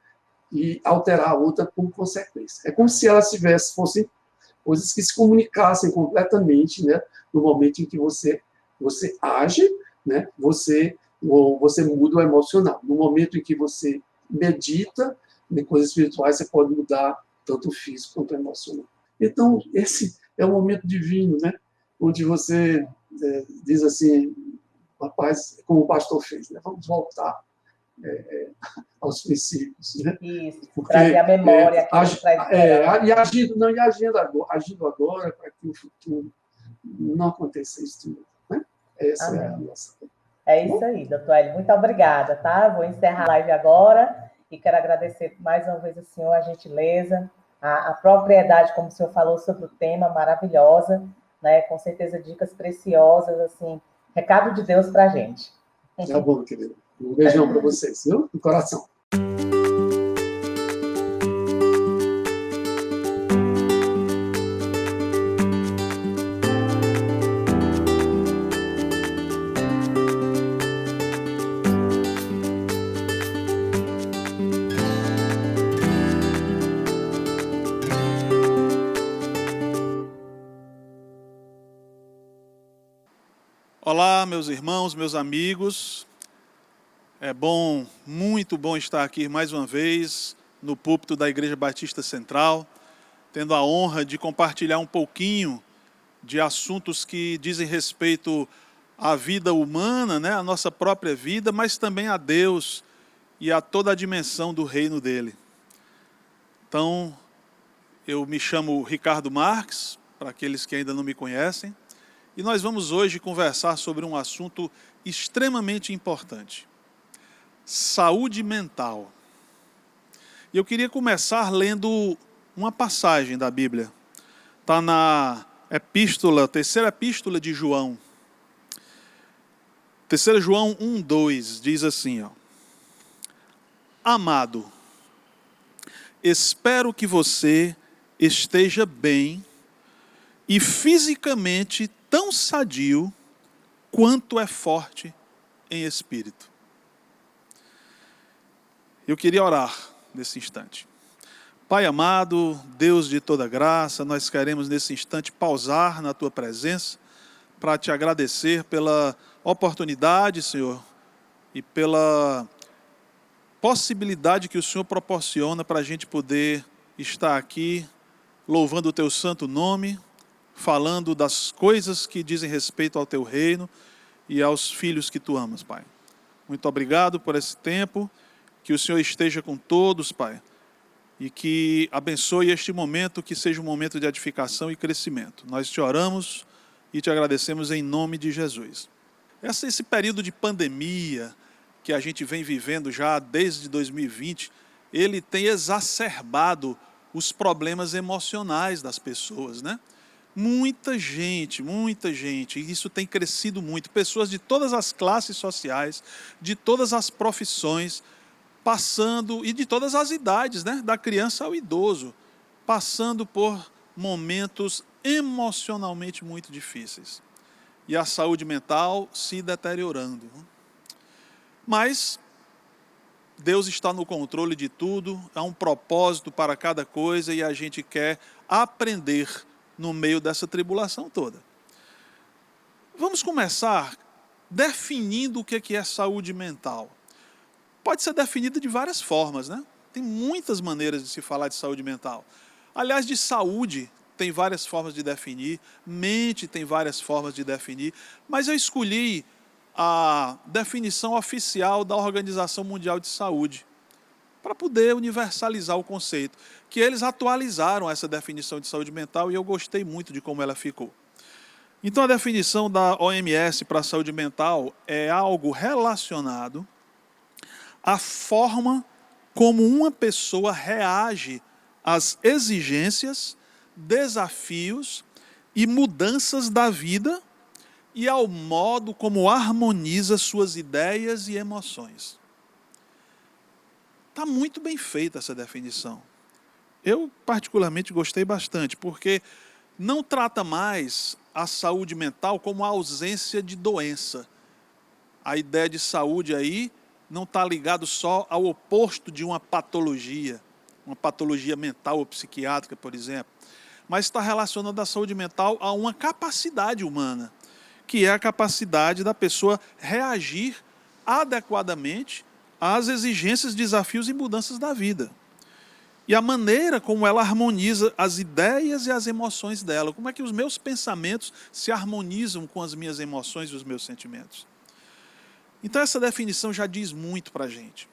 e alterar a outra por consequência. É como se elas fossem coisas que se comunicassem completamente, né, no momento em que você age, né, você muda o emocional. No momento em que você medita em coisas espirituais, você pode mudar tanto o físico quanto o emocional. Então, esse é um momento divino, né? Onde você diz assim, rapaz, como o pastor fez, né? Vamos voltar aos princípios. Né? Isso, porque, trazer a memória. Agindo agora para que o futuro não aconteça isso de novo. Né? Essa é a nossa... É isso aí, doutor Hélio. Muito obrigada, tá? Vou encerrar a live agora e quero agradecer mais uma vez ao senhor a gentileza, a propriedade, como o senhor falou sobre o tema, maravilhosa, né? Com certeza dicas preciosas, assim, recado de Deus para a gente. Tá bom, querido. Um beijão para vocês, viu? Do coração. Olá, meus irmãos, meus amigos. É bom, muito bom estar aqui mais uma vez no púlpito da Igreja Batista Central, tendo a honra de compartilhar um pouquinho de assuntos que dizem respeito à vida humana, né, à nossa própria vida, mas também a Deus e a toda a dimensão do reino dele. Então, eu me chamo Ricardo Marques, para aqueles que ainda não me conhecem, e nós vamos hoje conversar sobre um assunto extremamente importante: saúde mental. E eu queria começar lendo uma passagem da Bíblia. Está na terceira epístola de João. 3 João 1:2 diz assim, ó: Amado, espero que você esteja bem e fisicamente tão sadio quanto é forte em espírito. Eu queria orar nesse instante. Pai amado, Deus de toda graça, nós queremos nesse instante pausar na Tua presença para Te agradecer pela oportunidade, Senhor, e pela possibilidade que o Senhor proporciona para a gente poder estar aqui louvando o Teu santo nome, falando das coisas que dizem respeito ao Teu reino e aos filhos que Tu amas, Pai. Muito obrigado por esse tempo, que o Senhor esteja com todos, Pai, e que abençoe este momento, que seja um momento de edificação e crescimento. Nós Te oramos e Te agradecemos em nome de Jesus. Esse período de pandemia que a gente vem vivendo já desde 2020, ele tem exacerbado os problemas emocionais das pessoas, né? Muita gente, e isso tem crescido muito. Pessoas de todas as classes sociais, de todas as profissões, passando, e de todas as idades, né? Da criança ao idoso, passando por momentos emocionalmente muito difíceis. E a saúde mental se deteriorando. Mas Deus está no controle de tudo, há um propósito para cada coisa e a gente quer aprender no meio dessa tribulação toda. Vamos começar definindo o que é saúde mental. Pode ser definida de várias formas, né? Tem muitas maneiras de se falar de saúde mental. Aliás, de saúde tem várias formas de definir, mente tem várias formas de definir, mas eu escolhi a definição oficial da Organização Mundial de Saúde, para poder universalizar o conceito, que eles atualizaram essa definição de saúde mental e eu gostei muito de como ela ficou. Então a definição da OMS para a saúde mental é algo relacionado à forma como uma pessoa reage às exigências, desafios e mudanças da vida e ao modo como harmoniza suas ideias e emoções. Está muito bem feita essa definição. Eu particularmente gostei bastante, porque não trata mais a saúde mental como a ausência de doença. A ideia de saúde aí não está ligado só ao oposto de uma patologia mental ou psiquiátrica, por exemplo, mas está relacionando a saúde mental a uma capacidade humana, que é a capacidade da pessoa reagir adequadamente às exigências, desafios e mudanças da vida. E a maneira como ela harmoniza as ideias e as emoções dela. Como é que os meus pensamentos se harmonizam com as minhas emoções e os meus sentimentos. Então essa definição já diz muito para a gente.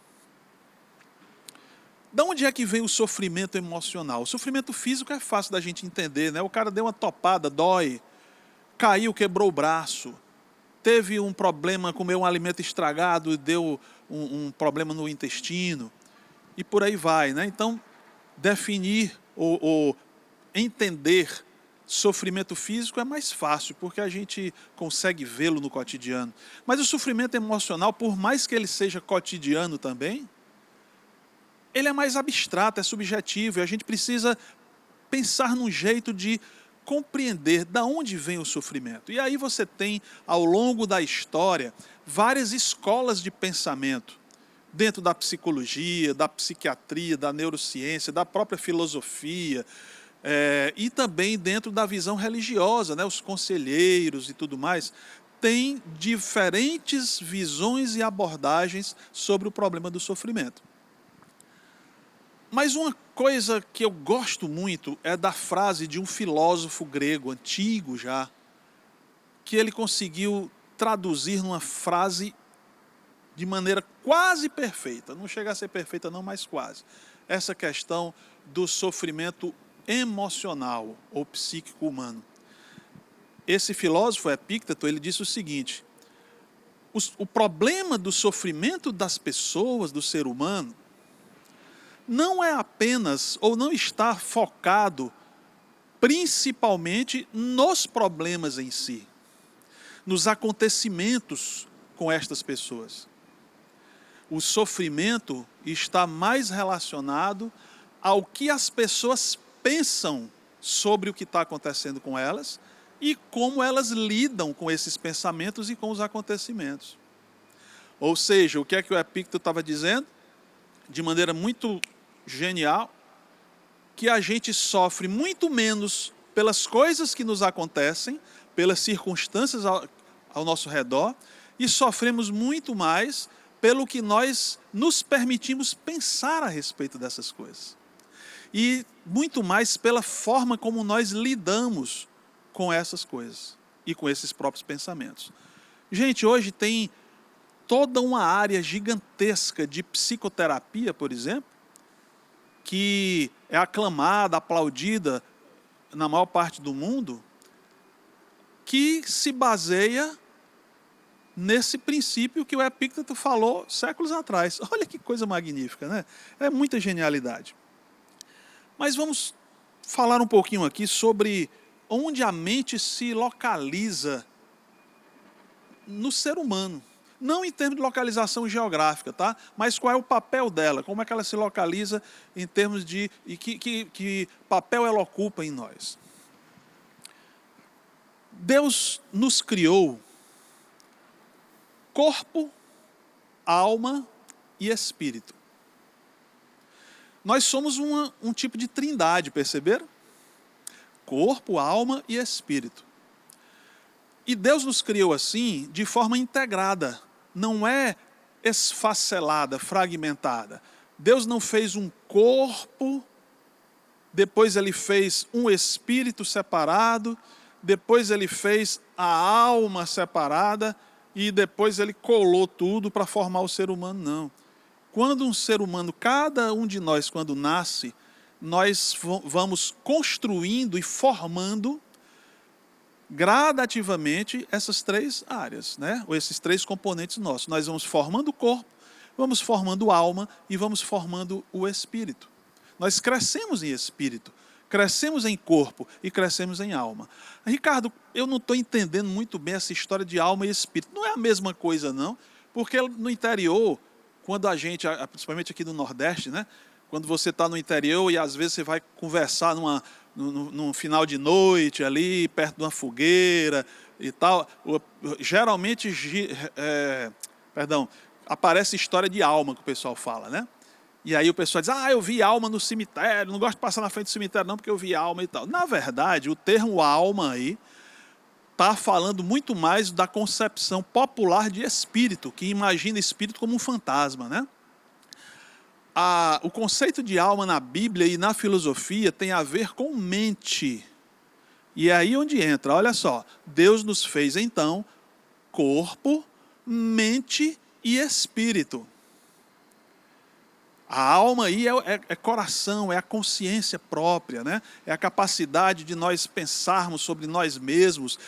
De onde é que vem o sofrimento emocional? O sofrimento físico é fácil da gente entender, né? O cara deu uma topada, dói, caiu, quebrou o braço, teve um problema, comeu um alimento estragado, deu um problema no intestino, e por aí vai, né? Então, definir ou entender sofrimento físico é mais fácil, porque a gente consegue vê-lo no cotidiano. Mas o sofrimento emocional, por mais que ele seja cotidiano também, ele é mais abstrato, é subjetivo, e a gente precisa pensar num jeito de compreender de onde vem o sofrimento. E aí você tem, ao longo da história, várias escolas de pensamento, dentro da psicologia, da psiquiatria, da neurociência, da própria filosofia, e também dentro da visão religiosa, né? Os conselheiros e tudo mais, têm diferentes visões e abordagens sobre o problema do sofrimento. Mas uma coisa que eu gosto muito é da frase de um filósofo grego, antigo já, que ele conseguiu traduzir numa frase de maneira quase perfeita. Não chega a ser perfeita não, mas quase. Essa questão do sofrimento emocional ou psíquico humano. Esse filósofo Epícteto, ele disse o seguinte: o problema do sofrimento das pessoas, do ser humano, não é apenas, ou não está focado principalmente nos problemas em si, nos acontecimentos com estas pessoas. O sofrimento está mais relacionado ao que as pessoas pensam sobre o que está acontecendo com elas e como elas lidam com esses pensamentos e com os acontecimentos. Ou seja, o que é que o Epícteto estava dizendo? De maneira muito genial, que a gente sofre muito menos pelas coisas que nos acontecem, pelas circunstâncias ao nosso redor, e sofremos muito mais pelo que nós nos permitimos pensar a respeito dessas coisas. E muito mais pela forma como nós lidamos com essas coisas e com esses próprios pensamentos. Gente, hoje tem toda uma área gigantesca de psicoterapia, por exemplo, que é aclamada, aplaudida na maior parte do mundo, que se baseia nesse princípio que o Epícteto falou séculos atrás. Olha que coisa magnífica, né? É muita genialidade. Mas vamos falar um pouquinho aqui sobre onde a mente se localiza no ser humano. Não em termos de localização geográfica, tá? Mas qual é o papel dela, como é que ela se localiza em termos de... e que papel ela ocupa em nós. Deus nos criou corpo, alma e espírito. Nós somos um tipo de trindade, perceberam? Corpo, alma e espírito. E Deus nos criou assim, de forma integrada, não é esfacelada, fragmentada. Deus não fez um corpo, depois ele fez um espírito separado, depois ele fez a alma separada e depois ele colou tudo para formar o ser humano, não. Quando um ser humano, cada um de nós, quando nasce, nós vamos construindo e formando gradativamente essas três áreas, né? Ou esses três componentes nossos. Nós vamos formando o corpo, vamos formando a alma e vamos formando o espírito. Nós crescemos em espírito, crescemos em corpo e crescemos em alma. Ricardo, eu não estou entendendo muito bem essa história de alma e espírito. Não é a mesma coisa, não, porque no interior, quando a gente, principalmente aqui no Nordeste, né? Quando você está no interior e às vezes você vai conversar num final de noite ali, perto de uma fogueira e tal, geralmente, aparece história de alma que o pessoal fala, né? E aí o pessoal diz, eu vi alma no cemitério, não gosto de passar na frente do cemitério não, porque eu vi alma e tal. Na verdade, o termo alma aí está falando muito mais da concepção popular de espírito, que imagina espírito como um fantasma, né? O conceito de alma na Bíblia e na filosofia tem a ver com mente. E é aí onde entra, olha só, Deus nos fez então corpo, mente e espírito. A alma aí é coração, é a consciência própria, né? É a capacidade de nós pensarmos sobre nós mesmos,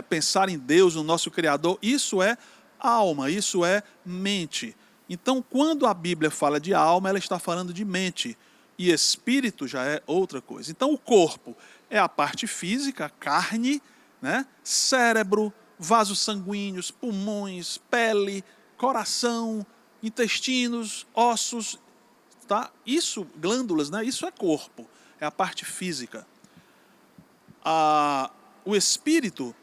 pensar em Deus, no nosso Criador. Isso é alma, isso é mente. Então, quando a Bíblia fala de alma, ela está falando de mente. E espírito já é outra coisa. Então, o corpo é a parte física, a carne, né? Cérebro, vasos sanguíneos, pulmões, pele, coração, intestinos, ossos, tá? Isso, glândulas, né? Isso é corpo, é a parte física. O espírito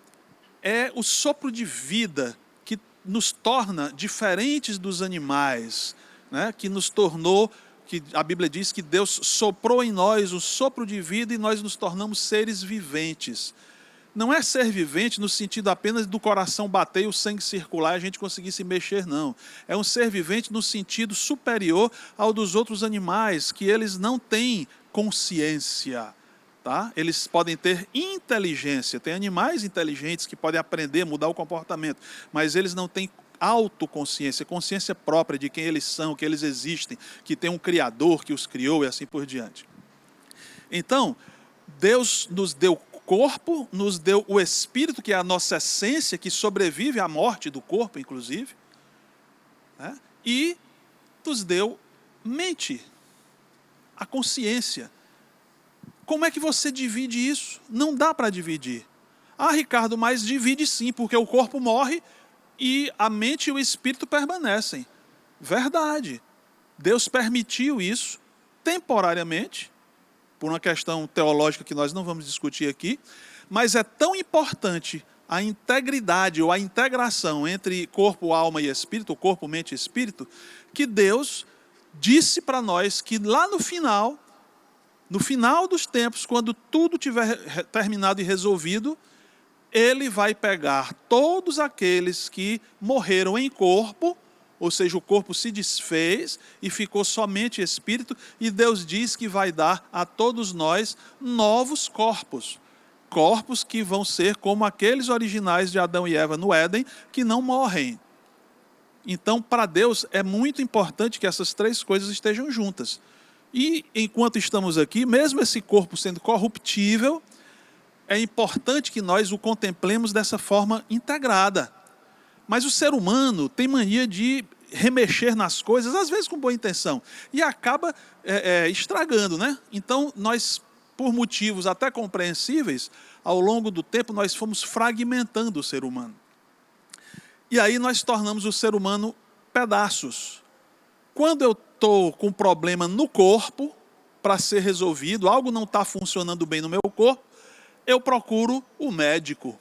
é o sopro de vida que nos torna diferentes dos animais, né? Que nos tornou, que a Bíblia diz que Deus soprou em nós o sopro de vida e nós nos tornamos seres viventes. não é ser vivente no sentido apenas do coração bater e o sangue circular e a gente conseguir se mexer, não. É um ser vivente no sentido superior ao dos outros animais, que eles não têm consciência. Tá? Eles podem ter inteligência. Tem animais inteligentes que podem aprender, mudar o comportamento, mas eles não têm autoconsciência, consciência própria de quem eles são, que eles existem, que tem um Criador que os criou e assim por diante. Então, Deus nos deu corpo, nos deu o espírito, que é a nossa essência, que sobrevive à morte do corpo, inclusive, né? E nos deu mente, a consciência. Como é que você divide isso? Não dá para dividir. Ah, Ricardo, mas divide sim, porque o corpo morre e a mente e o espírito permanecem. Verdade. Deus permitiu isso temporariamente, por uma questão teológica que nós não vamos discutir aqui, mas é tão importante a integridade ou a integração entre corpo, alma e espírito, corpo, mente e espírito, que Deus disse para nós que lá no final dos tempos, quando tudo tiver terminado e resolvido, Ele vai pegar todos aqueles que morreram em corpo, ou seja, o corpo se desfez e ficou somente espírito, e Deus diz que vai dar a todos nós novos corpos. Corpos que vão ser como aqueles originais de Adão e Eva no Éden, que não morrem. Então, para Deus, é muito importante que essas três coisas estejam juntas. E, enquanto estamos aqui, mesmo esse corpo sendo corruptível, é importante que nós o contemplemos dessa forma integrada. Mas o ser humano tem mania de remexer nas coisas, às vezes com boa intenção, e acaba estragando, né? Então, nós, por motivos até compreensíveis, ao longo do tempo, nós fomos fragmentando o ser humano. E aí nós tornamos o ser humano pedaços. Quando eu estou com um problema no corpo, para ser resolvido, algo não está funcionando bem no meu corpo, eu procuro o médico,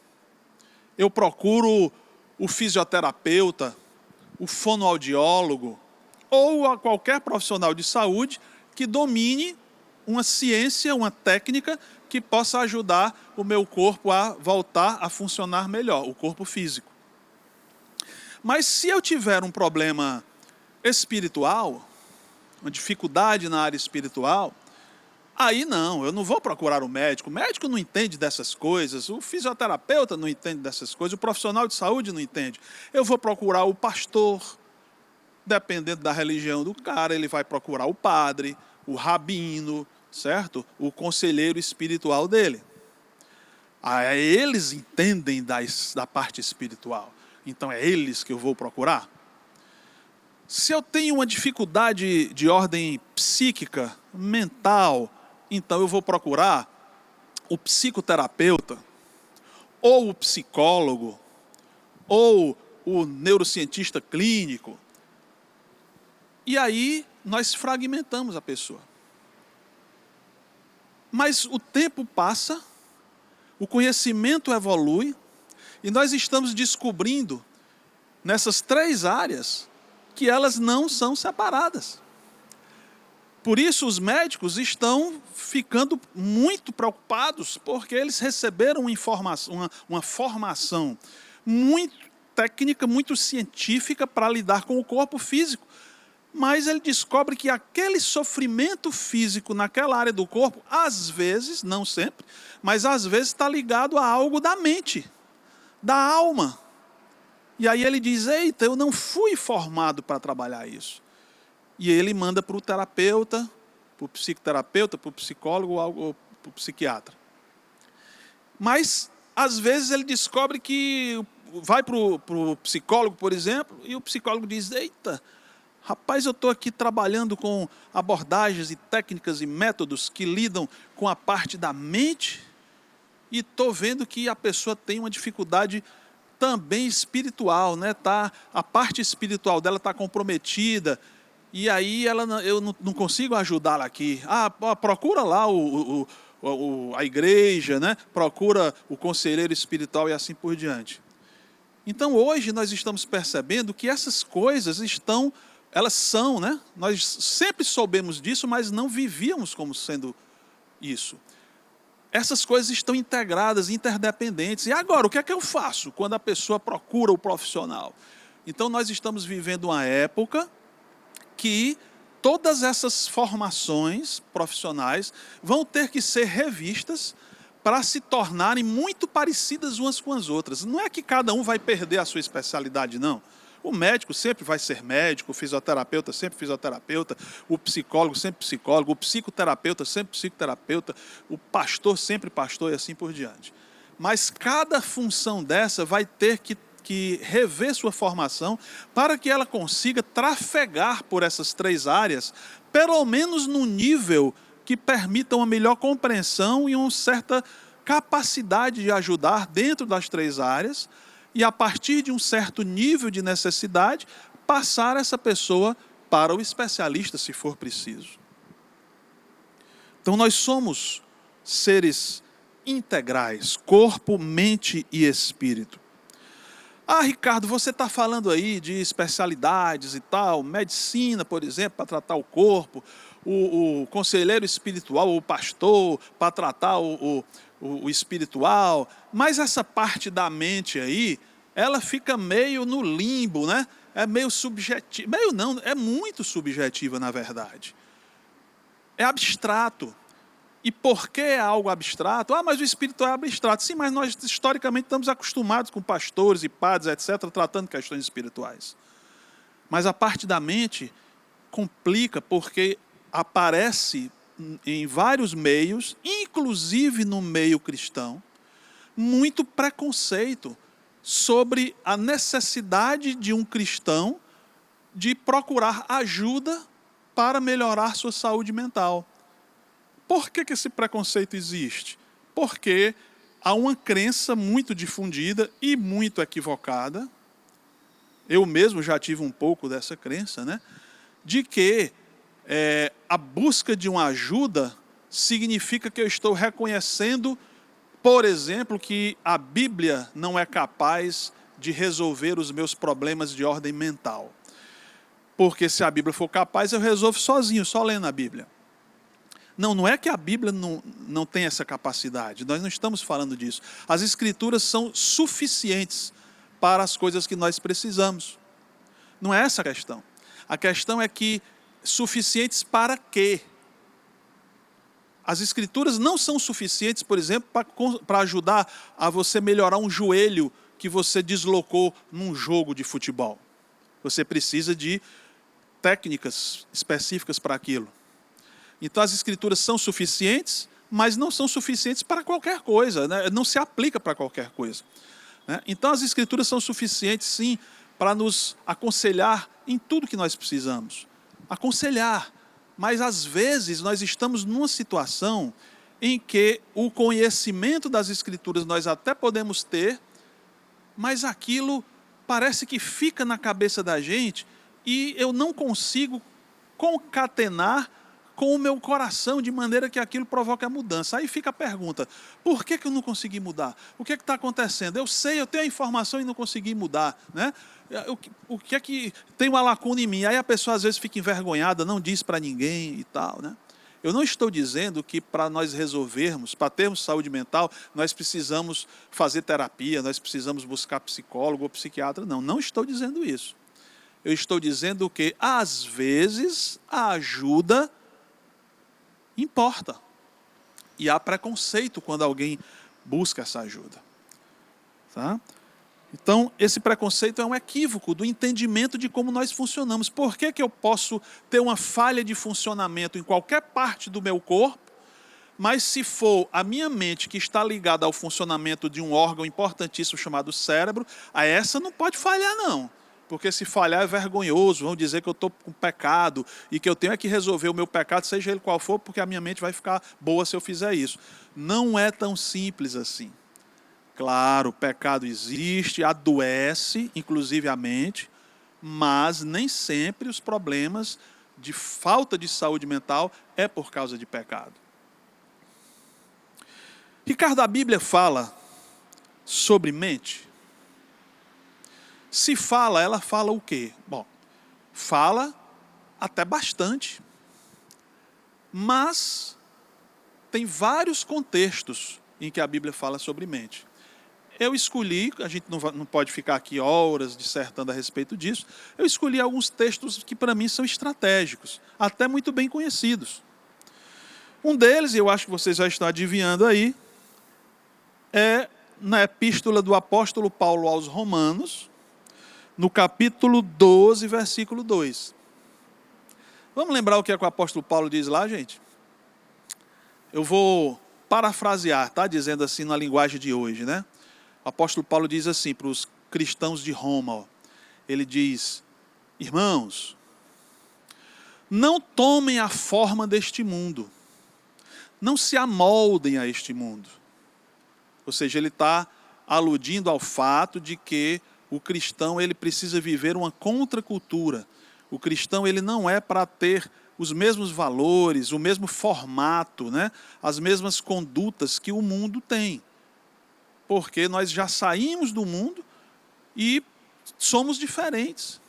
eu procuro o fisioterapeuta, o fonoaudiólogo, ou a qualquer profissional de saúde que domine uma ciência, uma técnica que possa ajudar o meu corpo a voltar a funcionar melhor, o corpo físico. Mas se eu tiver um problema espiritual, uma dificuldade na área espiritual, aí não, eu não vou procurar o médico não entende dessas coisas, o fisioterapeuta não entende dessas coisas, o profissional de saúde não entende. Eu vou procurar o pastor, dependendo da religião do cara, ele vai procurar o padre, o rabino, certo? O conselheiro espiritual dele. Aí eles entendem da parte espiritual, então é eles que eu vou procurar. Se eu tenho uma dificuldade de ordem psíquica, mental, então eu vou procurar o psicoterapeuta, ou o psicólogo, ou o neurocientista clínico. E aí nós fragmentamos a pessoa. Mas o tempo passa, o conhecimento evolui, e nós estamos descobrindo, nessas três áreas, que elas não são separadas. Por isso os médicos estão ficando muito preocupados, porque eles receberam uma formação muito técnica, muito científica para lidar com o corpo físico. Mas ele descobre que aquele sofrimento físico naquela área do corpo, às vezes, não sempre, mas às vezes está ligado a algo da mente, da alma. E aí ele diz, eita, eu não fui formado para trabalhar isso. E ele manda para o terapeuta, para o psicoterapeuta, para o psicólogo ou para o psiquiatra. Mas, às vezes, ele descobre que vai para o psicólogo, por exemplo, e o psicólogo diz, eita, rapaz, eu estou aqui trabalhando com abordagens e técnicas e métodos que lidam com a parte da mente e estou vendo que a pessoa tem uma dificuldade também espiritual, né? A parte espiritual dela está comprometida e aí eu não consigo ajudá-la aqui. Procura lá a igreja, né? Procura o conselheiro espiritual e assim por diante. Então hoje nós estamos percebendo que essas coisas elas são, né? Nós sempre soubemos disso, mas não vivíamos como sendo isso. essas coisas estão integradas, interdependentes. E agora, o que é que eu faço quando a pessoa procura o profissional? Então, nós estamos vivendo uma época que todas essas formações profissionais vão ter que ser revistas para se tornarem muito parecidas umas com as outras. Não é que cada um vai perder a sua especialidade, não. O médico sempre vai ser médico, o fisioterapeuta sempre fisioterapeuta, o psicólogo sempre psicólogo, o psicoterapeuta sempre psicoterapeuta, o pastor sempre pastor e assim por diante. Mas cada função dessa vai ter que rever sua formação para que ela consiga trafegar por essas 3 áreas, pelo menos num nível que permita uma melhor compreensão e uma certa capacidade de ajudar dentro das 3 áreas, e a partir de um certo nível de necessidade, passar essa pessoa para o especialista, se for preciso. Então, nós somos seres integrais, corpo, mente e espírito. Ah, Ricardo, você está falando aí de especialidades e tal, medicina, por exemplo, para tratar o corpo, o conselheiro espiritual, o pastor, para tratar o espiritual, mas essa parte da mente aí, ela fica meio no limbo, né? É meio subjetiva, meio não, é muito subjetiva, na verdade. É abstrato. E por que é algo abstrato? Ah, mas o espírito é abstrato. Sim, mas nós historicamente estamos acostumados com pastores e padres, etc., tratando questões espirituais. Mas a parte da mente complica porque aparece em vários meios, inclusive no meio cristão, muito preconceito sobre a necessidade de um cristão de procurar ajuda para melhorar sua saúde mental. Por que esse preconceito existe? Porque há uma crença muito difundida e muito equivocada, eu mesmo já tive um pouco dessa crença, né? De que a busca de uma ajuda significa que eu estou reconhecendo, por exemplo, que a Bíblia não é capaz de resolver os meus problemas de ordem mental. Porque se a Bíblia for capaz, eu resolvo sozinho, só lendo a Bíblia. Não é que a Bíblia não tem essa capacidade, nós não estamos falando disso. As Escrituras são suficientes para as coisas que nós precisamos. Não é essa a questão. A questão é que suficientes para quê? As Escrituras não são suficientes, por exemplo, para ajudar a você melhorar um joelho que você deslocou num jogo de futebol. Você precisa de técnicas específicas para aquilo. Então as Escrituras são suficientes, mas não são suficientes para qualquer coisa, né? Não se aplica para qualquer coisa, né? Então as Escrituras são suficientes, sim, para nos aconselhar em tudo que nós precisamos. Aconselhar, mas às vezes nós estamos numa situação em que o conhecimento das Escrituras nós até podemos ter, mas aquilo parece que fica na cabeça da gente e eu não consigo concatenar com o meu coração, de maneira que aquilo provoque a mudança. Aí fica a pergunta, por que eu não consegui mudar? O que está acontecendo? Eu sei, eu tenho a informação e não consegui mudar, né? O que é que tem uma lacuna em mim? Aí a pessoa às vezes fica envergonhada, não diz para ninguém e tal, né? Eu não estou dizendo que para nós resolvermos, para termos saúde mental, nós precisamos fazer terapia, nós precisamos buscar psicólogo ou psiquiatra, não estou dizendo isso. Eu estou dizendo que às vezes a ajuda importa. E há preconceito quando alguém busca essa ajuda. Tá? Então, esse preconceito é um equívoco do entendimento de como nós funcionamos. Por que eu posso ter uma falha de funcionamento em qualquer parte do meu corpo, mas se for a minha mente que está ligada ao funcionamento de um órgão importantíssimo chamado cérebro, a essa não pode falhar, não. Porque se falhar é vergonhoso, vão dizer que eu estou com pecado e que eu tenho que resolver o meu pecado, seja ele qual for, porque a minha mente vai ficar boa se eu fizer isso. Não é tão simples assim. Claro, o pecado existe, adoece, inclusive a mente, mas nem sempre os problemas de falta de saúde mental é por causa de pecado. Ricardo, a Bíblia fala sobre mente? Se fala, ela fala o quê? Bom, fala até bastante. Mas tem vários contextos em que a Bíblia fala sobre mente. Eu escolhi, a gente não pode ficar aqui horas dissertando a respeito disso, eu escolhi alguns textos que para mim são estratégicos, até muito bem conhecidos. Um deles, e eu acho que vocês já estão adivinhando aí, é na epístola do apóstolo Paulo aos Romanos, no capítulo 12, versículo 2. Vamos lembrar o que é que o apóstolo Paulo diz lá, gente? Eu vou parafrasear, tá? Dizendo assim na linguagem de hoje, né? O apóstolo Paulo diz assim para os cristãos de Roma, ó, ele diz: irmãos, não tomem a forma deste mundo, não se amoldem a este mundo. Ou seja, ele está aludindo ao fato de que o cristão ele precisa viver uma contracultura. O cristão ele não é para ter os mesmos valores, o mesmo formato, né? As mesmas condutas que o mundo tem. Porque nós já saímos do mundo e somos diferentes.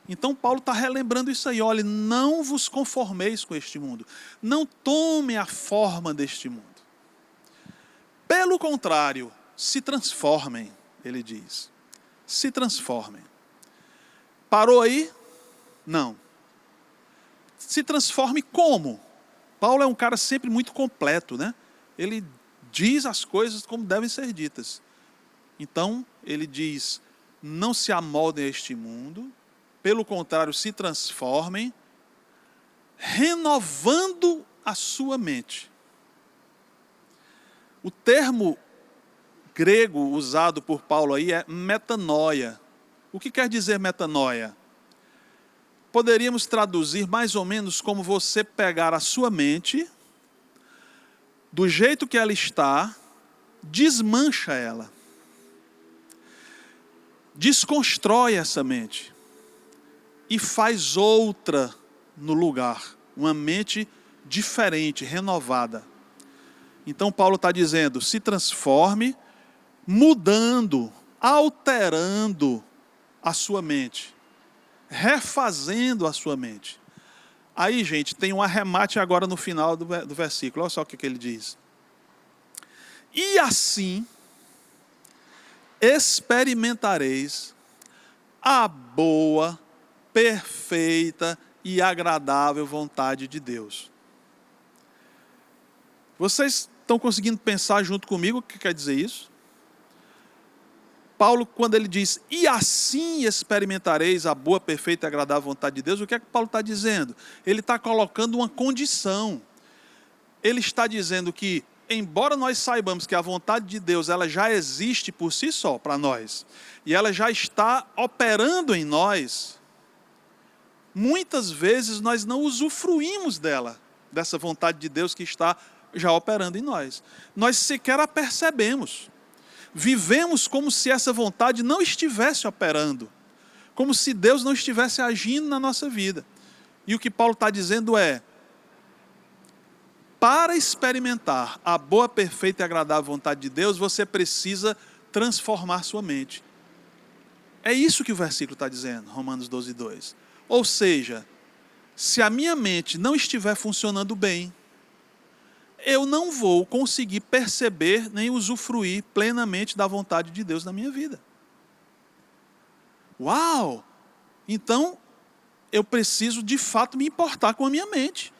Então Paulo está relembrando isso aí. Olha, não vos conformeis com este mundo. Não tomem a forma deste mundo. Pelo contrário, se transformem, ele diz. Se transformem. Parou aí? Não. Se transforme como? Paulo é um cara sempre muito completo, né? Ele diz as coisas como devem ser ditas. Então, ele diz, não se amoldem a este mundo, pelo contrário, se transformem, renovando a sua mente. O termo grego usado por Paulo aí é metanoia. O que quer dizer metanoia? Poderíamos traduzir mais ou menos como você pegar a sua mente, do jeito que ela está, desmancha ela. Desconstrói essa mente. E faz outra no lugar. Uma mente diferente, renovada. Então Paulo está dizendo, se transforme, mudando, alterando a sua mente. Refazendo a sua mente. Aí, gente, tem um arremate agora no final do versículo. Olha só o que ele diz. E assim experimentareis a boa, perfeita e agradável vontade de Deus. Vocês estão conseguindo pensar junto comigo o que quer dizer isso? Paulo, quando ele diz, e assim experimentareis a boa, perfeita e agradável vontade de Deus, o que é que Paulo está dizendo? Ele está colocando uma condição. Ele está dizendo que, embora nós saibamos que a vontade de Deus ela já existe por si só para nós, e ela já está operando em nós, muitas vezes nós não usufruímos dela, dessa vontade de Deus que está já operando em nós. Nós sequer a percebemos. Vivemos como se essa vontade não estivesse operando, como se Deus não estivesse agindo na nossa vida. E o que Paulo está dizendo é, para experimentar a boa, perfeita e agradável vontade de Deus, você precisa transformar sua mente. É isso que o versículo está dizendo, Romanos 12, 2. Ou seja, se a minha mente não estiver funcionando bem, eu não vou conseguir perceber nem usufruir plenamente da vontade de Deus na minha vida. Uau! Então, eu preciso de fato me importar com a minha mente.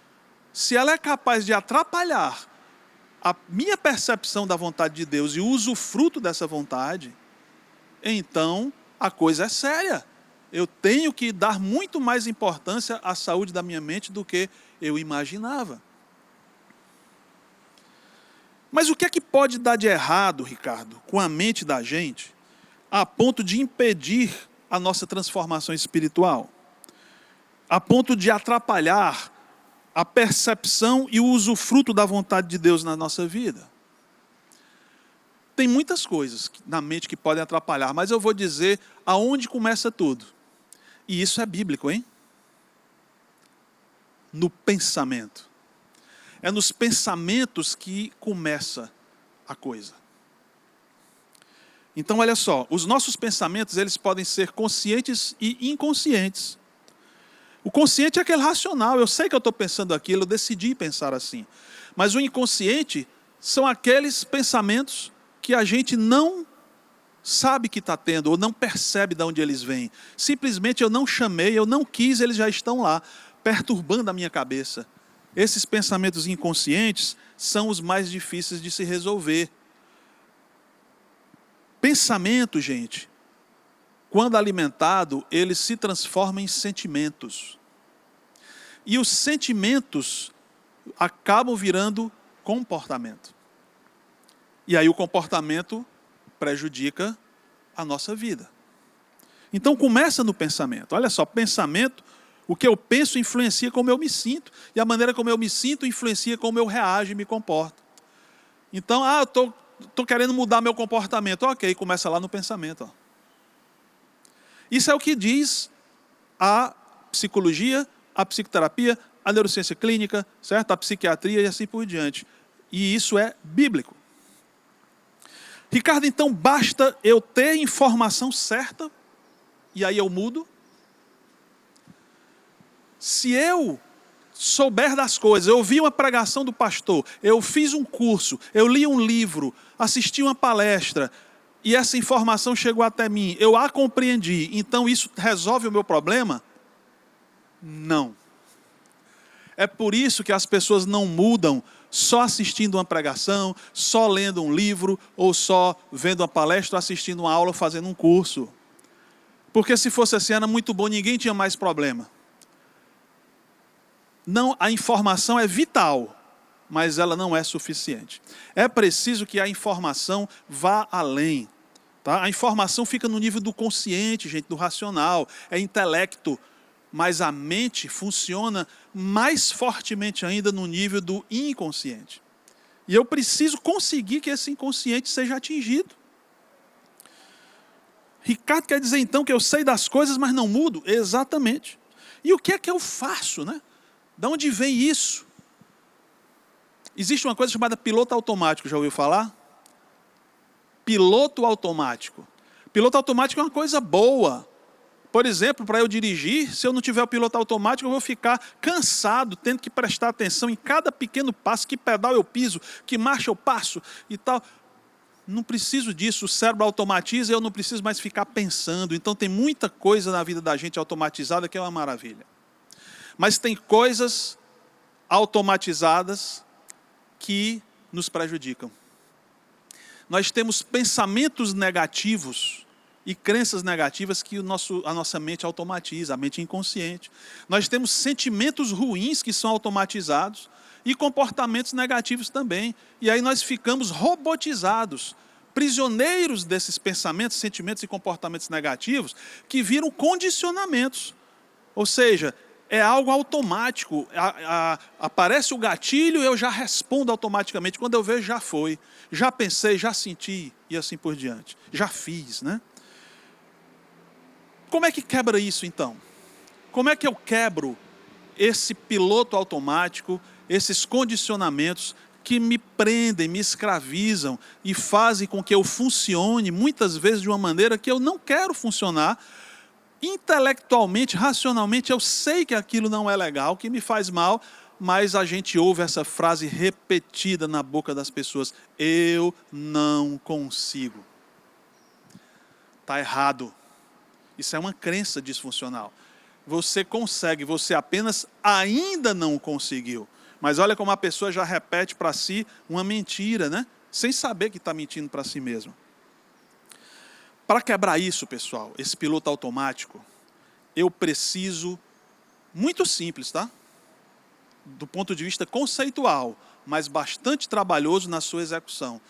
Se ela é capaz de atrapalhar a minha percepção da vontade de Deus e o usufruto dessa vontade, então a coisa é séria. Eu tenho que dar muito mais importância à saúde da minha mente do que eu imaginava. Mas o que é que pode dar de errado, Ricardo, com a mente da gente, a ponto de impedir a nossa transformação espiritual? A ponto de atrapalhar a percepção e o usufruto da vontade de Deus na nossa vida? Tem muitas coisas na mente que podem atrapalhar, mas eu vou dizer aonde começa tudo. E isso é bíblico, hein? No pensamento. É nos pensamentos que começa a coisa. Então, olha só, os nossos pensamentos, eles podem ser conscientes e inconscientes. O consciente é aquele racional, eu sei que eu estou pensando aquilo, eu decidi pensar assim. Mas o inconsciente são aqueles pensamentos que a gente não sabe que está tendo, ou não percebe de onde eles vêm. Simplesmente eu não chamei, eu não quis, eles já estão lá, perturbando a minha cabeça. Esses pensamentos inconscientes são os mais difíceis de se resolver. Pensamento, gente, quando alimentado, ele se transforma em sentimentos. E os sentimentos acabam virando comportamento. E aí o comportamento prejudica a nossa vida. Então começa no pensamento. Olha só, pensamento, o que eu penso influencia como eu me sinto. E a maneira como eu me sinto influencia como eu reajo e me comporto. Então, eu estou querendo mudar meu comportamento. Ok, começa lá no pensamento. Ó. Isso é o que diz a psicologia, a psicoterapia, a neurociência clínica, certo? A psiquiatria e assim por diante. E isso é bíblico. Ricardo, então basta eu ter informação certa e aí eu mudo? Se eu souber das coisas, eu ouvi uma pregação do pastor, eu fiz um curso, eu li um livro, assisti uma palestra e essa informação chegou até mim, eu a compreendi, então isso resolve o meu problema? Não. É por isso que as pessoas não mudam só assistindo uma pregação, só lendo um livro, ou só vendo uma palestra, assistindo uma aula, fazendo um curso. Porque se fosse assim, era muito bom, ninguém tinha mais problema. Não, a informação é vital, mas ela não é suficiente. É preciso que a informação vá além. Tá? A informação fica no nível do consciente, gente, do racional, é intelecto. Mas a mente funciona mais fortemente ainda no nível do inconsciente. E eu preciso conseguir que esse inconsciente seja atingido. Ricardo quer dizer então que eu sei das coisas, mas não mudo? Exatamente. E o que é que eu faço, né? De onde vem isso? Existe uma coisa chamada piloto automático, já ouviu falar? Piloto automático. Piloto automático é uma coisa boa. Por exemplo, para eu dirigir, se eu não tiver o piloto automático, eu vou ficar cansado, tendo que prestar atenção em cada pequeno passo, que pedal eu piso, que marcha eu passo e tal. Não preciso disso, o cérebro automatiza e eu não preciso mais ficar pensando. Então tem muita coisa na vida da gente automatizada que é uma maravilha. Mas tem coisas automatizadas que nos prejudicam. Nós temos pensamentos negativos e crenças negativas que a nossa mente automatiza, a mente inconsciente. Nós temos sentimentos ruins que são automatizados e comportamentos negativos também. E aí nós ficamos robotizados, prisioneiros desses pensamentos, sentimentos e comportamentos negativos que viram condicionamentos. Ou seja, é algo automático. Aparece o gatilho e eu já respondo automaticamente. Quando eu vejo, já foi. Já pensei, já senti e assim por diante. Já fiz, né? Como é que quebra isso, então? Como é que eu quebro esse piloto automático, esses condicionamentos que me prendem, me escravizam e fazem com que eu funcione, muitas vezes de uma maneira que eu não quero funcionar? Intelectualmente, racionalmente, eu sei que aquilo não é legal, que me faz mal, mas a gente ouve essa frase repetida na boca das pessoas: eu não consigo. Está errado. Isso é uma crença disfuncional. Você consegue, você apenas ainda não conseguiu. Mas olha como a pessoa já repete para si uma mentira, né? Sem saber que está mentindo para si mesma. Para quebrar isso, pessoal, esse piloto automático, eu preciso, muito simples, tá? Do ponto de vista conceitual, mas bastante trabalhoso na sua execução.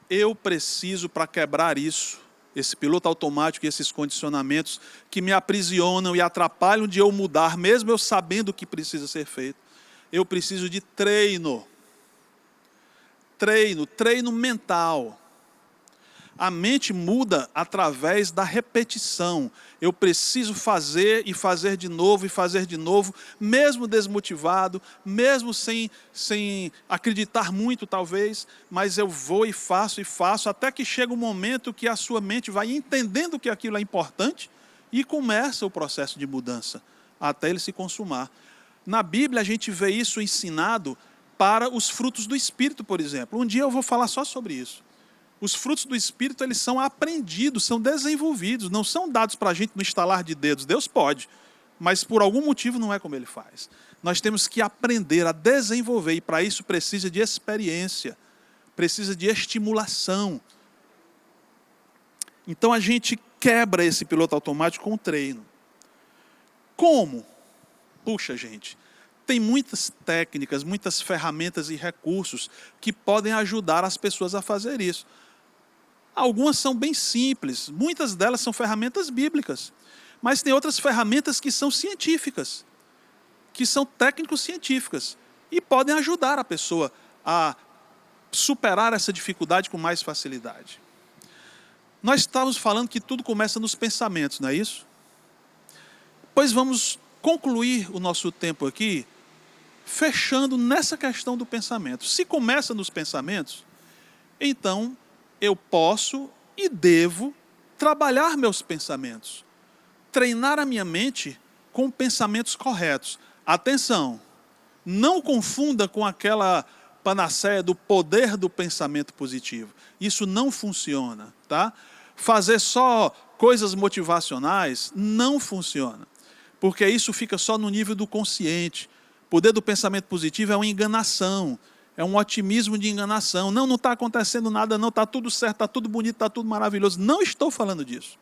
Eu preciso, para quebrar isso, esse piloto automático e esses condicionamentos que me aprisionam e atrapalham de eu mudar, mesmo eu sabendo o que precisa ser feito, eu preciso de treino. Treino mental. A mente muda através da repetição. Eu preciso fazer e fazer de novo e fazer de novo, mesmo desmotivado, mesmo sem acreditar muito talvez, mas eu vou e faço, até que chega um momento que a sua mente vai entendendo que aquilo é importante e começa o processo de mudança, até ele se consumar. Na Bíblia a gente vê isso ensinado para os frutos do Espírito, por exemplo. Um dia eu vou falar só sobre isso. Os frutos do Espírito, eles são aprendidos, são desenvolvidos, não são dados para a gente no estalar de dedos. Deus pode, mas por algum motivo não é como Ele faz. Nós temos que aprender a desenvolver, e para isso precisa de experiência, precisa de estimulação. Então a gente quebra esse piloto automático com o treino. Como? Puxa, gente, tem muitas técnicas, muitas ferramentas e recursos que podem ajudar as pessoas a fazer isso. Algumas são bem simples, muitas delas são ferramentas bíblicas, mas tem outras ferramentas que são científicas, que são técnico-científicas, e podem ajudar a pessoa a superar essa dificuldade com mais facilidade. Nós estávamos falando que tudo começa nos pensamentos, não é isso? Pois vamos concluir o nosso tempo aqui fechando nessa questão do pensamento. Se começa nos pensamentos, então eu posso e devo trabalhar meus pensamentos, treinar a minha mente com pensamentos corretos. Atenção, não confunda com aquela panaceia do poder do pensamento positivo. Isso não funciona, tá? Fazer só coisas motivacionais não funciona, porque isso fica só no nível do consciente. O poder do pensamento positivo é uma enganação, é um otimismo de enganação. Não está acontecendo nada, não, está tudo certo, está tudo bonito, está tudo maravilhoso. Não estou falando disso.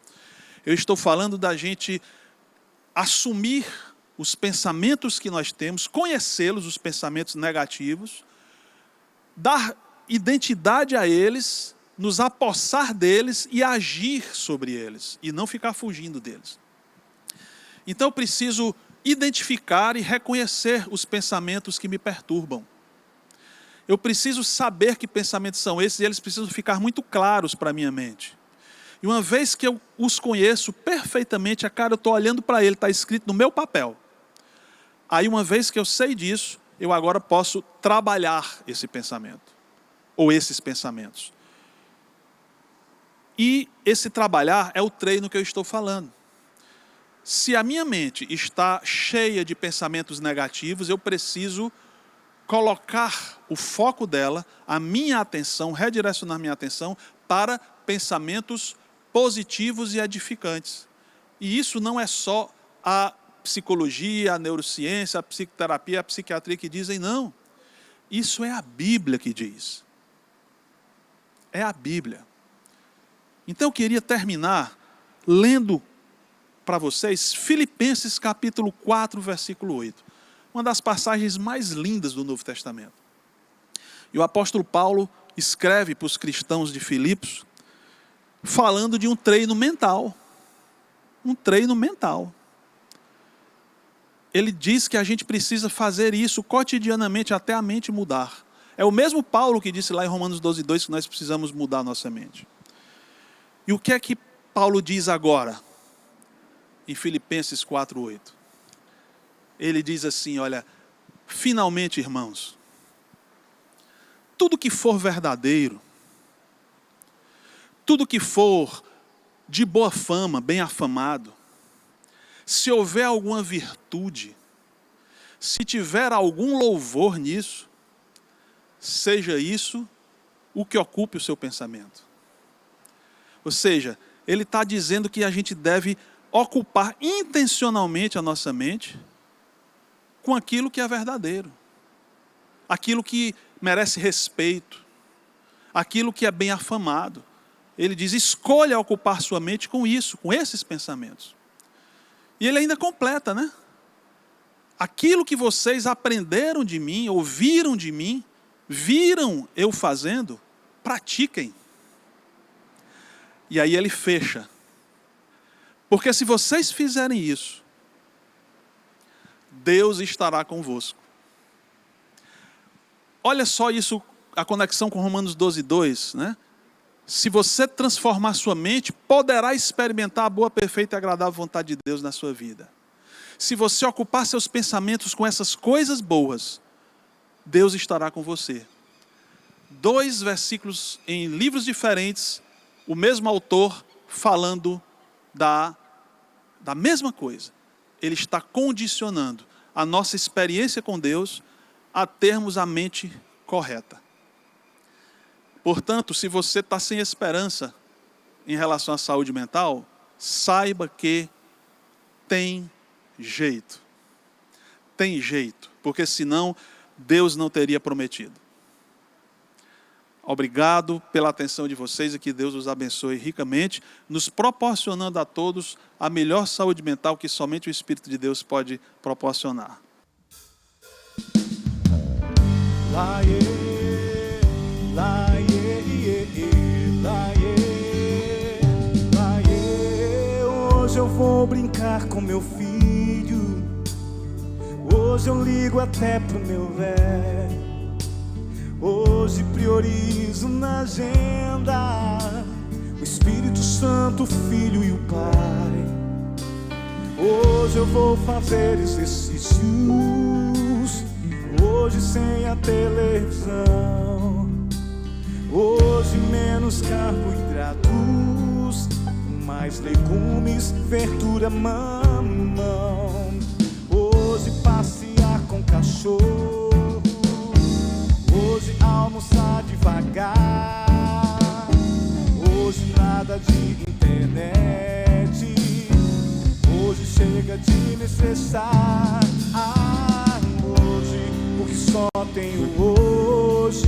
Eu estou falando da gente assumir os pensamentos que nós temos, conhecê-los, os pensamentos negativos, dar identidade a eles, nos apossar deles e agir sobre eles, e não ficar fugindo deles. Então eu preciso identificar e reconhecer os pensamentos que me perturbam. Eu preciso saber que pensamentos são esses, e eles precisam ficar muito claros para a minha mente. E uma vez que eu os conheço perfeitamente, eu estou olhando para ele, está escrito no meu papel. Aí uma vez que eu sei disso, eu agora posso trabalhar esse pensamento, ou esses pensamentos. E esse trabalhar é o treino que eu estou falando. Se a minha mente está cheia de pensamentos negativos, eu preciso colocar o foco dela, a minha atenção, redirecionar minha atenção para pensamentos positivos e edificantes. E isso não é só a psicologia, a neurociência, a psicoterapia, a psiquiatria que dizem, não. Isso é a Bíblia que diz. É a Bíblia. Então eu queria terminar lendo para vocês Filipenses capítulo 4, versículo 8. Uma das passagens mais lindas do Novo Testamento. E o apóstolo Paulo escreve para os cristãos de Filipos, falando de um treino mental. Um treino mental. Ele diz que a gente precisa fazer isso cotidianamente até a mente mudar. É o mesmo Paulo que disse lá em Romanos 12:2 que nós precisamos mudar a nossa mente. E o que é que Paulo diz agora? Em Filipenses 4:8. Ele diz assim, olha, finalmente, irmãos, tudo que for verdadeiro, tudo que for de boa fama, bem afamado, se houver alguma virtude, se tiver algum louvor nisso, seja isso o que ocupe o seu pensamento. Ou seja, ele está dizendo que a gente deve ocupar intencionalmente a nossa mente com aquilo que é verdadeiro, aquilo que merece respeito, aquilo que é bem afamado. Ele diz, escolha ocupar sua mente com isso, com esses pensamentos. E ele ainda completa, né? Aquilo que vocês aprenderam de mim, ouviram de mim, viram eu fazendo, pratiquem. E aí ele fecha. Porque se vocês fizerem isso, Deus estará convosco. Olha só isso, a conexão com Romanos 12:2, né? Se você transformar sua mente, poderá experimentar a boa, perfeita e agradável vontade de Deus na sua vida. Se você ocupar seus pensamentos com essas coisas boas, Deus estará com você. 2 versículos em livros diferentes, o mesmo autor falando da mesma coisa. Ele está condicionando a nossa experiência com Deus a termos a mente correta. Portanto, se você está sem esperança em relação à saúde mental, saiba que tem jeito. Tem jeito, porque senão Deus não teria prometido. Obrigado pela atenção de vocês e que Deus os abençoe ricamente, nos proporcionando a todos a melhor saúde mental que somente o Espírito de Deus pode proporcionar. Hoje eu vou brincar com meu filho. Hoje eu ligo até pro meu velho. Hoje priorizo na agenda o Espírito Santo, o Filho e o Pai. Hoje eu vou fazer exercícios. Hoje sem a televisão. Hoje menos carboidratos, mais legumes, verdura, mamão. Hoje passear com cachorro. Hoje almoçar devagar. Hoje nada de internet. Hoje chega de me estressar. Hoje, porque só tenho hoje.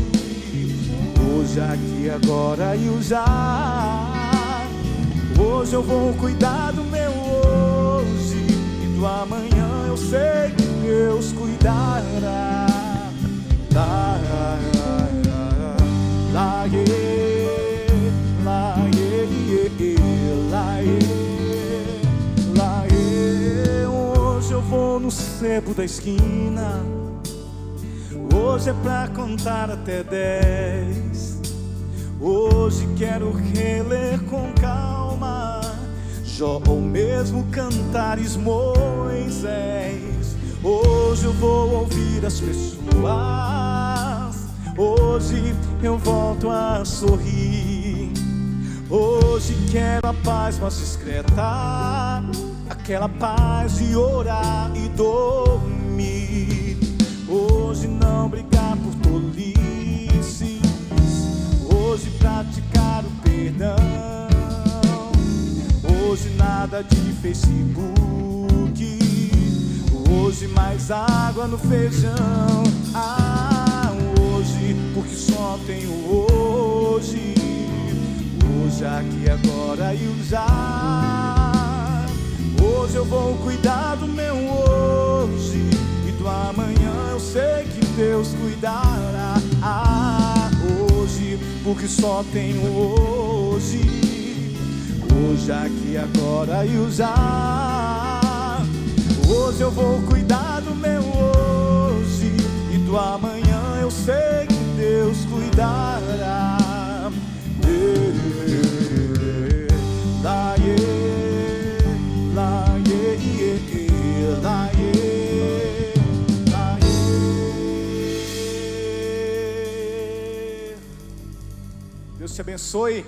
Hoje, aqui, agora e o já. Hoje eu vou cuidar do meu hoje. E do amanhã eu sei que Deus cuidará. Hoje eu vou no sebo da esquina. Hoje é pra contar até 10. Hoje quero reler com calma Jó ou mesmo Cantares, Moisés. Hoje eu vou ouvir as pessoas. Hoje eu volto a sorrir. Hoje quero a paz mais discreta, aquela paz de orar e dormir. Hoje não brigar por tolices. Hoje praticar o perdão. Hoje nada de Facebook. Hoje mais água no feijão. Hoje, porque só tenho hoje. Hoje, aqui, agora e o já. Hoje eu vou cuidar do meu hoje. E do amanhã eu sei que Deus cuidará. Hoje, porque só tenho hoje. Hoje, aqui, agora e o já. Hoje eu vou cuidar do meu hoje. E do amanhã eu sei que Deus cuidará. Deus te abençoe.